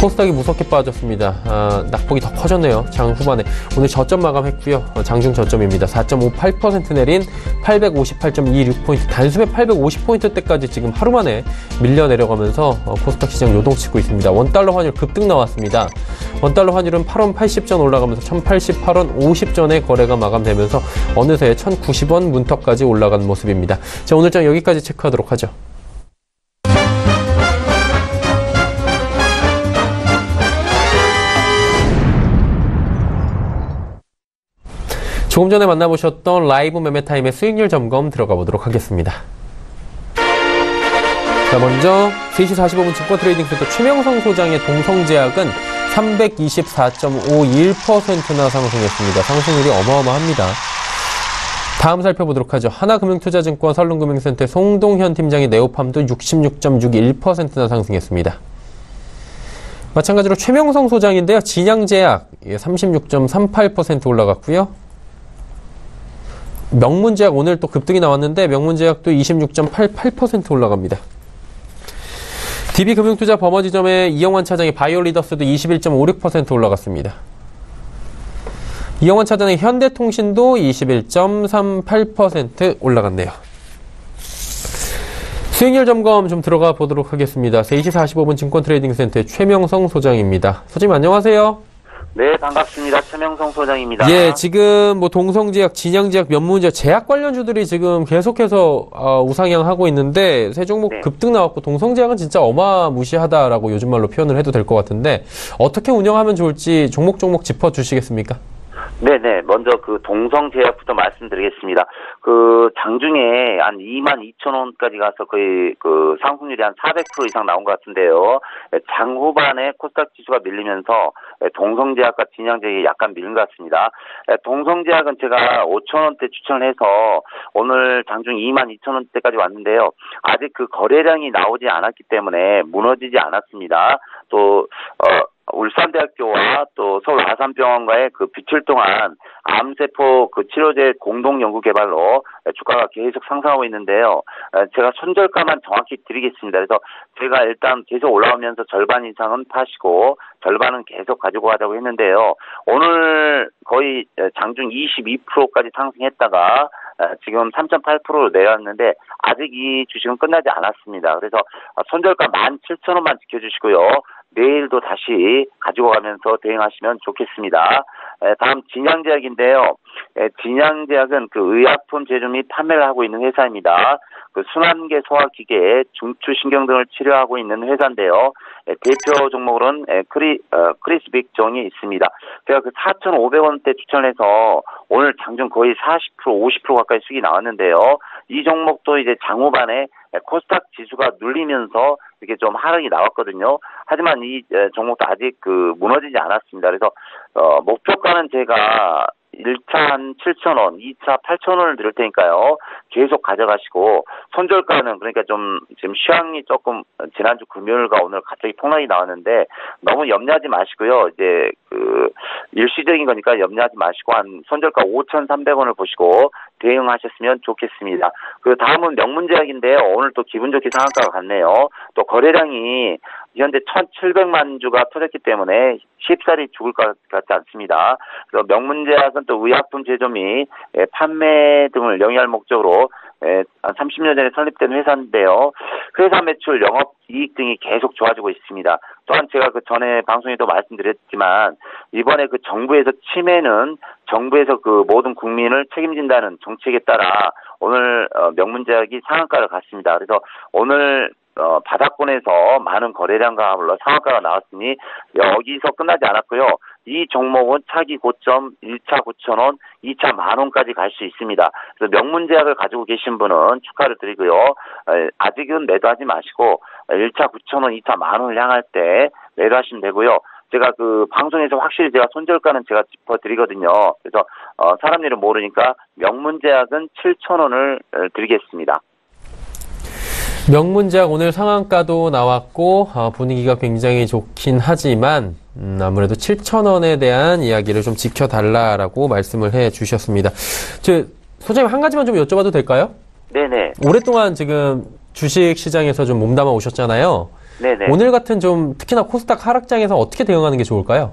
코스닥이 무섭게 빠졌습니다. 낙폭이 더 커졌네요. 장 후반에. 오늘 저점 마감했고요. 장중 저점입니다. 4.58% 내린 858.26포인트. 단숨에 850포인트대까지 지금 하루 만에 밀려 내려가면서 코스닥 시장 요동치고 있습니다. 원달러 환율 급등 나왔습니다. 원달러 환율은 8원 80전 올라가면서 1088원 50전에 거래가 마감되면서 어느새 1090원 문턱까지 올라간 모습입니다. 자, 오늘장 여기까지 체크하도록 하죠. 조금 전에 만나보셨던 라이브 매매타임의 수익률 점검 들어가 보도록 하겠습니다. 자, 먼저 3시 45분 증권트레이딩센터 최명성 소장의 동성제약은 324.51%나 상승했습니다. 상승률이 어마어마합니다. 다음 살펴보도록 하죠. 하나금융투자증권 설릉금융센터의 송동현 팀장의 네오팜도 66.61%나 상승했습니다. 마찬가지로 최명성 소장인데요. 진양제약 36.38% 올라갔고요. 명문제약 오늘 또 급등이 나왔는데 명문제약도 26.88% 올라갑니다. DB금융투자 범어지점의 이영환 차장의 바이오리더스도 21.56% 올라갔습니다. 이영환 차장의 현대통신도 21.38% 올라갔네요. 수익률 점검 좀 들어가 보도록 하겠습니다. 3시 45분 증권트레이딩센터의 최명성 소장입니다. 소장님 안녕하세요. 네, 반갑습니다. 최명성 소장입니다. 예, 지금 뭐 동성제약, 진양제약, 면문제약, 제약 관련주들이 지금 계속해서 우상향하고 있는데 세 종목 네. 급등 나왔고 동성제약은 진짜 어마무시하다라고 요즘 말로 표현을 해도 될 것 같은데 어떻게 운영하면 좋을지 종목 짚어주시겠습니까? 네네. 먼저 그 동성제약부터 말씀드리겠습니다. 그 장중에 한 22,000원까지 가서 거의 그 상승률이 한 400% 이상 나온 것 같은데요. 장 후반에 코스닥 지수가 밀리면서 동성제약과 진양제약이 약간 밀린 것 같습니다. 동성제약은 제가 5,000원대 추천을 해서 오늘 장중 22,000원대까지 왔는데요. 아직 그 거래량이 나오지 않았기 때문에 무너지지 않았습니다. 또 울산대학교와 또 서울 아산병원과의 그 비틀 동안 암세포 그 치료제 공동 연구 개발로 주가가 계속 상승하고 있는데요. 제가 손절가만 정확히 드리겠습니다. 그래서 제가 일단 계속 올라오면서 절반 이상은 파시고 절반은 계속 가지고 가자고 했는데요. 오늘 거의 장중 22%까지 상승했다가 지금 3.8%로 내렸는데 아직 이 주식은 끝나지 않았습니다. 그래서 손절가 17,000원만 지켜주시고요. 내일도 다시 가지고 가면서 대응하시면 좋겠습니다. 다음 진양제약인데요. 진양제약은 그 의약품 제조 및 판매를 하고 있는 회사입니다. 그 순환계 소화기계, 중추신경 등을 치료하고 있는 회사인데요. 대표 종목으로는 크리스빅종이 있습니다. 제가 그 4,500원대 추천해서 오늘 장중 거의 40%, 50% 가까이 수익이 나왔는데요. 이 종목도 이제 장후반에 코스닥 지수가 눌리면서 이렇게 좀 하락이 나왔거든요. 하지만 이 종목도 아직 그 무너지지 않았습니다. 그래서 목표가는 제가 1차 한 7,000원, 2차 8,000원을 드릴 테니까요. 계속 가져가시고 손절가는 그러니까 좀 지금 시황이 조금 지난주 금요일과 오늘 갑자기 폭락이 나왔는데 너무 염려하지 마시고요. 이제 그 일시적인 거니까 염려하지 마시고 한 손절가 5,300원을 보시고 대응하셨으면 좋겠습니다. 그 다음은 명문제약인데요. 오늘 또 기분 좋게 상한가가 갔네요. 또 거래량이 현재 1,700만 주가 터졌기 때문에 쉽사리 죽을 것 같지 않습니다. 그래서 명문제약은 또 의약품 제조 및 판매 등을 영위할 목적으로 한 30년 전에 설립된 회사인데요. 회사 매출, 영업이익 등이 계속 좋아지고 있습니다. 또한 제가 그 전에 방송에도 말씀드렸지만 이번에 그 정부에서 치매는 정부에서 그 모든 국민을 책임진다는 정책에 따라 오늘 명문제약이 상한가를 갔습니다. 그래서 오늘 바닥권에서 많은 거래량과 아울러 상한가가 나왔으니 여기서 끝나지 않았고요. 이 종목은 차기 고점 1차 9,000원, 2차 10,000원까지 갈 수 있습니다. 그래서 명문제약을 가지고 계신 분은 축하를 드리고요. 아직은 매도하지 마시고 1차 9,000원, 2차 10,000원을 향할 때 매도하시면 되고요. 제가 그 방송에서 확실히 제가 손절가는 제가 짚어드리거든요. 그래서 사람 일은 모르니까 명문제약은 7,000원을 드리겠습니다. 명문제약 오늘 상한가도 나왔고 분위기가 굉장히 좋긴 하지만 아무래도 7,000원에 대한 이야기를 좀 지켜달라라고 말씀을 해주셨습니다. 소장님 한 가지만 좀 여쭤봐도 될까요? 네네. 오랫동안 지금 주식 시장에서 좀 몸담아 오셨잖아요. 네네. 오늘 같은 좀 특히나 코스닥 하락장에서 어떻게 대응하는 게 좋을까요?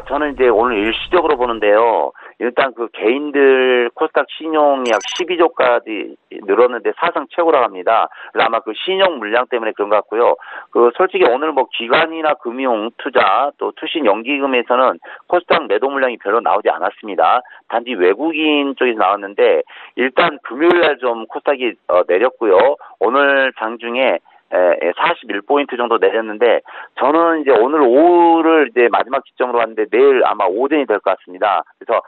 저는 이제 오늘 일시적으로 보는데요. 일단 그 개인들 코스닥 신용이 약 12조까지 늘었는데 사상 최고라고 합니다. 아마 그 신용 물량 때문에 그런 것 같고요. 그 솔직히 오늘 뭐 기관이나 금융, 투자, 또 투신 연기금에서는 코스닥 매도 물량이 별로 나오지 않았습니다. 단지 외국인 쪽에서 나왔는데 일단 금요일날 좀 코스닥이 내렸고요. 오늘 장중에 41포인트 정도 내렸는데 저는 이제 오늘 오후를 이제 마지막 기점으로 왔는데 내일 아마 오전이 될 것 같습니다. 그래서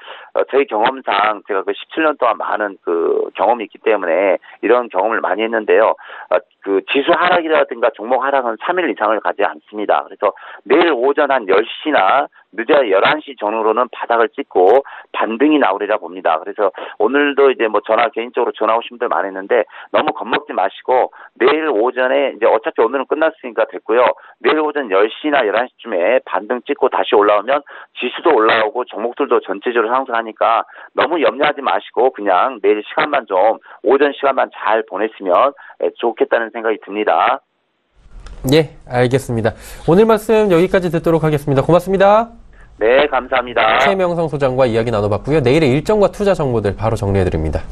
저희 경험상 제가 그 17년 동안 많은 그 경험이 있기 때문에 이런 경험을 많이 했는데요. 그 지수 하락이라든가 종목 하락은 3일 이상을 가지 않습니다. 그래서 내일 오전 한 10시나 늦어야 11시 전후로는 바닥을 찍고 반등이 나오리라 봅니다. 그래서 오늘도 이제 뭐 개인적으로 전화 오신 분들 많았는데 너무 겁먹지 마시고 내일 오전에 이제 어차피 오늘은 끝났으니까 됐고요. 내일 오전 10시나 11시쯤에 반등 찍고 다시 올라오면 지수도 올라오고 종목들도 전체적으로 상승하니까 너무 염려하지 마시고 그냥 내일 시간만 좀 오전 시간만 잘 보냈으면 좋겠다는 생각이 듭니다. 예, 알겠습니다. 오늘 말씀 여기까지 듣도록 하겠습니다. 고맙습니다. 네, 감사합니다. 최명성 소장과 이야기 나눠봤고요. 내일의 일정과 투자 정보들 바로 정리해드립니다.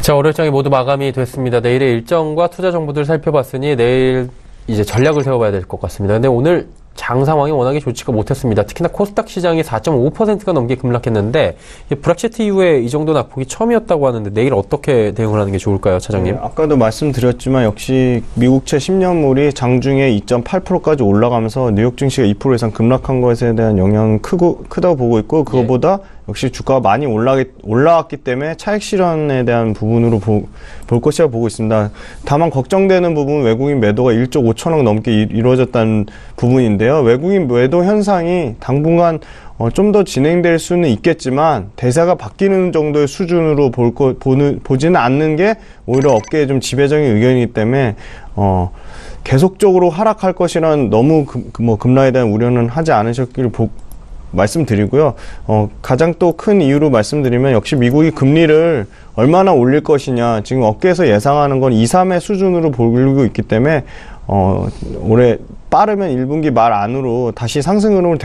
자, 월요일장이 모두 마감이 됐습니다. 내일의 일정과 투자 정보들 살펴봤으니 내일 이제 전략을 세워봐야 될 것 같습니다. 근데 오늘 장 상황이 워낙에 좋지가 못했습니다. 특히나 코스닥 시장이 4.5%가 넘게 급락했는데 브렉시트 이후에 이 정도 낙폭이 처음이었다고 하는데 내일 어떻게 대응을 하는 게 좋을까요, 차장님? 네, 아까도 말씀드렸지만 역시 미국채 10년물이 장중에 2.8%까지 올라가면서 뉴욕 증시가 2% 이상 급락한 것에 대한 영향은 크다고 보고 있고 그거보다 역시 주가가 많이 올라왔기 때문에 차익 실현에 대한 부분으로 볼 것이라고 보고 있습니다. 다만 걱정되는 부분은 외국인 매도가 1조 5천억 넘게 이루어졌다는 부분인데요. 외국인 매도 현상이 당분간 좀 더 진행될 수는 있겠지만 대세가 바뀌는 정도의 수준으로 보지는 않는 게 오히려 업계의 좀 지배적인 의견이기 때문에 계속적으로 하락할 것이란 너무 급락에 대한 우려는 하지 않으셨기를 말씀드리고요. 가장 또 큰 이유로 말씀드리면 역시 미국이 금리를 얼마나 올릴 것이냐 지금 업계에서 예상하는 건 2, 3의 수준으로 보이고 있기 때문에 올해 빠르면 1분기 말 안으로 다시 상승 흐름을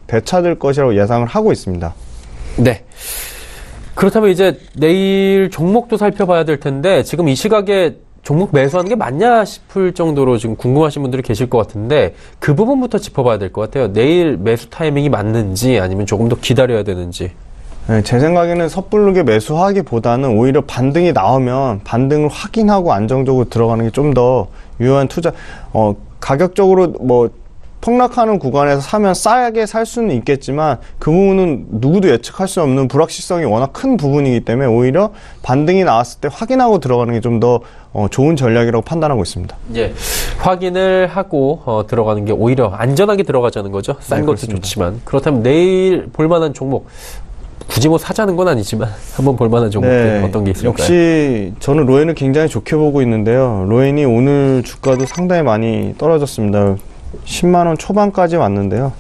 되찾을 것이라고 예상을 하고 있습니다. 네. 그렇다면 이제 내일 종목도 살펴봐야 될 텐데 지금 이 시각에 종목 매수하는 게 맞냐 싶을 정도로 지금 궁금하신 분들이 계실 것 같은데 그 부분부터 짚어봐야 될 것 같아요. 내일 매수 타이밍이 맞는지 아니면 조금 더 기다려야 되는지. 네, 제 생각에는 섣부르게 매수하기보다는 오히려 반등이 나오면 반등을 확인하고 안정적으로 들어가는 게 좀 더 유효한 투자. 가격적으로 폭락하는 구간에서 사면 싸게 살 수는 있겠지만 그 부분은 누구도 예측할 수 없는 불확실성이 워낙 큰 부분이기 때문에 오히려 반등이 나왔을 때 확인하고 들어가는 게 좀 더 좋은 전략이라고 판단하고 있습니다. 예, 확인을 하고 들어가는 게 오히려 안전하게 들어가자는 거죠. 싼 것도 그렇습니다. 좋지만. 그렇다면 내일 볼만한 종목 굳이 사자는 건 아니지만 한번 볼만한 종목들 어떤 게 있을까요? 역시 저는 로엔을 굉장히 좋게 보고 있는데요. 로엔이 오늘 주가도 상당히 많이 떨어졌습니다. 10만원 초반까지 왔는데요.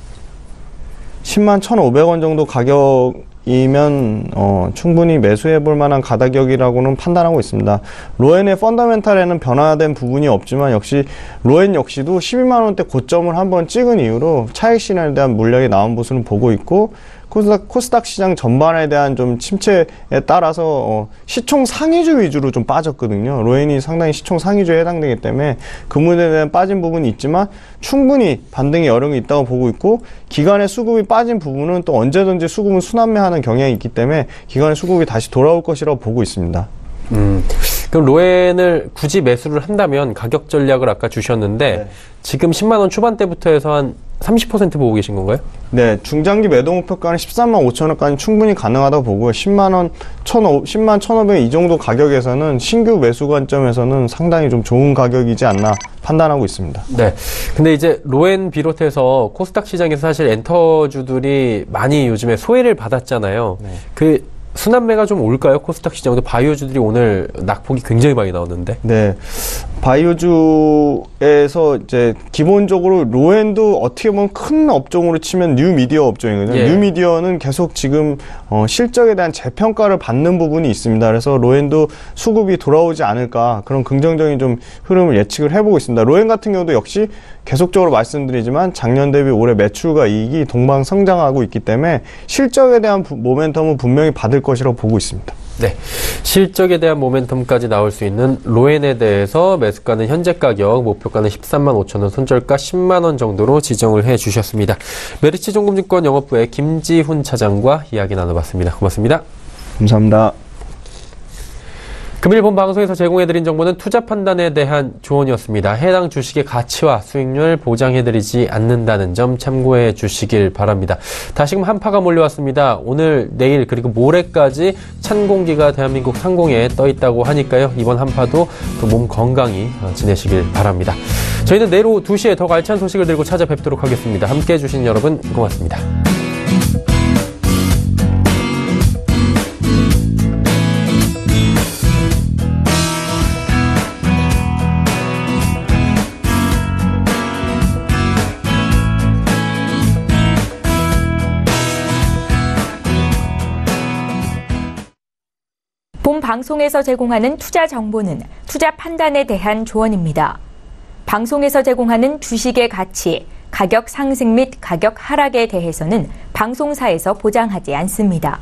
10만 1,500원 정도 가격이면 충분히 매수해볼 만한 가격이라고는 판단하고 있습니다. 로엔의 펀더멘탈에는 변화된 부분이 없지만 역시 로엔 역시도 12만원대 고점을 한번 찍은 이후로 차익 실현에 대한 물량이 나온 모습을 보고 있고 코스닥 시장 전반에 대한 좀 침체에 따라서 시총 상위주 위주로 좀 빠졌거든요. 로엔이 상당히 시총 상위주에 해당되기 때문에 그 부분에 대한 빠진 부분이 있지만 충분히 반등의 여력이 있다고 보고 있고 기관의 수급이 빠진 부분은 또 언제든지 수급은 순환매하는 경향이 있기 때문에 기관의 수급이 다시 돌아올 것이라고 보고 있습니다. 그럼 로엔을 굳이 매수를 한다면 가격 전략을 아까 주셨는데 지금 10만 원 초반대부터 해서 한 30% 보고 계신 건가요? 네, 중장기 매도 목표가는 13만 5천원까지 충분히 가능하다고 보고요. 10만 1,500원 이 정도 가격에서는 신규 매수 관점에서는 상당히 좀 좋은 가격이지 않나 판단하고 있습니다. 네. 근데 이제 로엔 비롯해서 코스닥 시장에서 사실 엔터주들이 많이 요즘에 소외를 받았잖아요. 그 순환매가 좀 올까요? 코스닥 시장도 바이오주들이 오늘 낙폭이 굉장히 많이 나오는데. 네. 바이오주에서 이제 기본적으로 로엔도 어떻게 보면 큰 업종으로 치면 뉴미디어 업종이거든요. 뉴미디어는 계속 지금 실적에 대한 재평가를 받는 부분이 있습니다. 그래서 로엔도 수급이 돌아오지 않을까 그런 긍정적인 좀 흐름을 예측을 해보고 있습니다. 로엔 같은 경우도 역시 계속적으로 말씀드리지만 작년 대비 올해 매출과 이익이 동방성장하고 있기 때문에 실적에 대한 모멘텀은 분명히 받을 것이라고 보고 있습니다. 네, 실적에 대한 모멘텀까지 나올 수 있는 로엔에 대해서 매수가는 현재 가격, 목표가는 13만 5천원, 손절가 10만 원 정도로 지정을 해주셨습니다. 메리츠 종금증권 영업부의 김지훈 차장과 이야기 나눠봤습니다. 고맙습니다. 감사합니다. 금일 본 방송에서 제공해드린 정보는 투자 판단에 대한 조언이었습니다. 해당 주식의 가치와 수익률 보장해드리지 않는다는 점 참고해 주시길 바랍니다. 다시금 한파가 몰려왔습니다. 오늘, 내일 그리고 모레까지 찬 공기가 대한민국 상공에 떠 있다고 하니까요. 이번 한파도 또 몸 건강히 지내시길 바랍니다. 저희는 내일 오후 2시에 더 알찬 소식을 들고 찾아뵙도록 하겠습니다. 함께해 주신 여러분 고맙습니다. 본 방송에서 제공하는 투자 정보는 투자 판단에 대한 조언입니다. 방송에서 제공하는 주식의 가치, 가격 상승 및 가격 하락에 대해서는 방송사에서 보장하지 않습니다.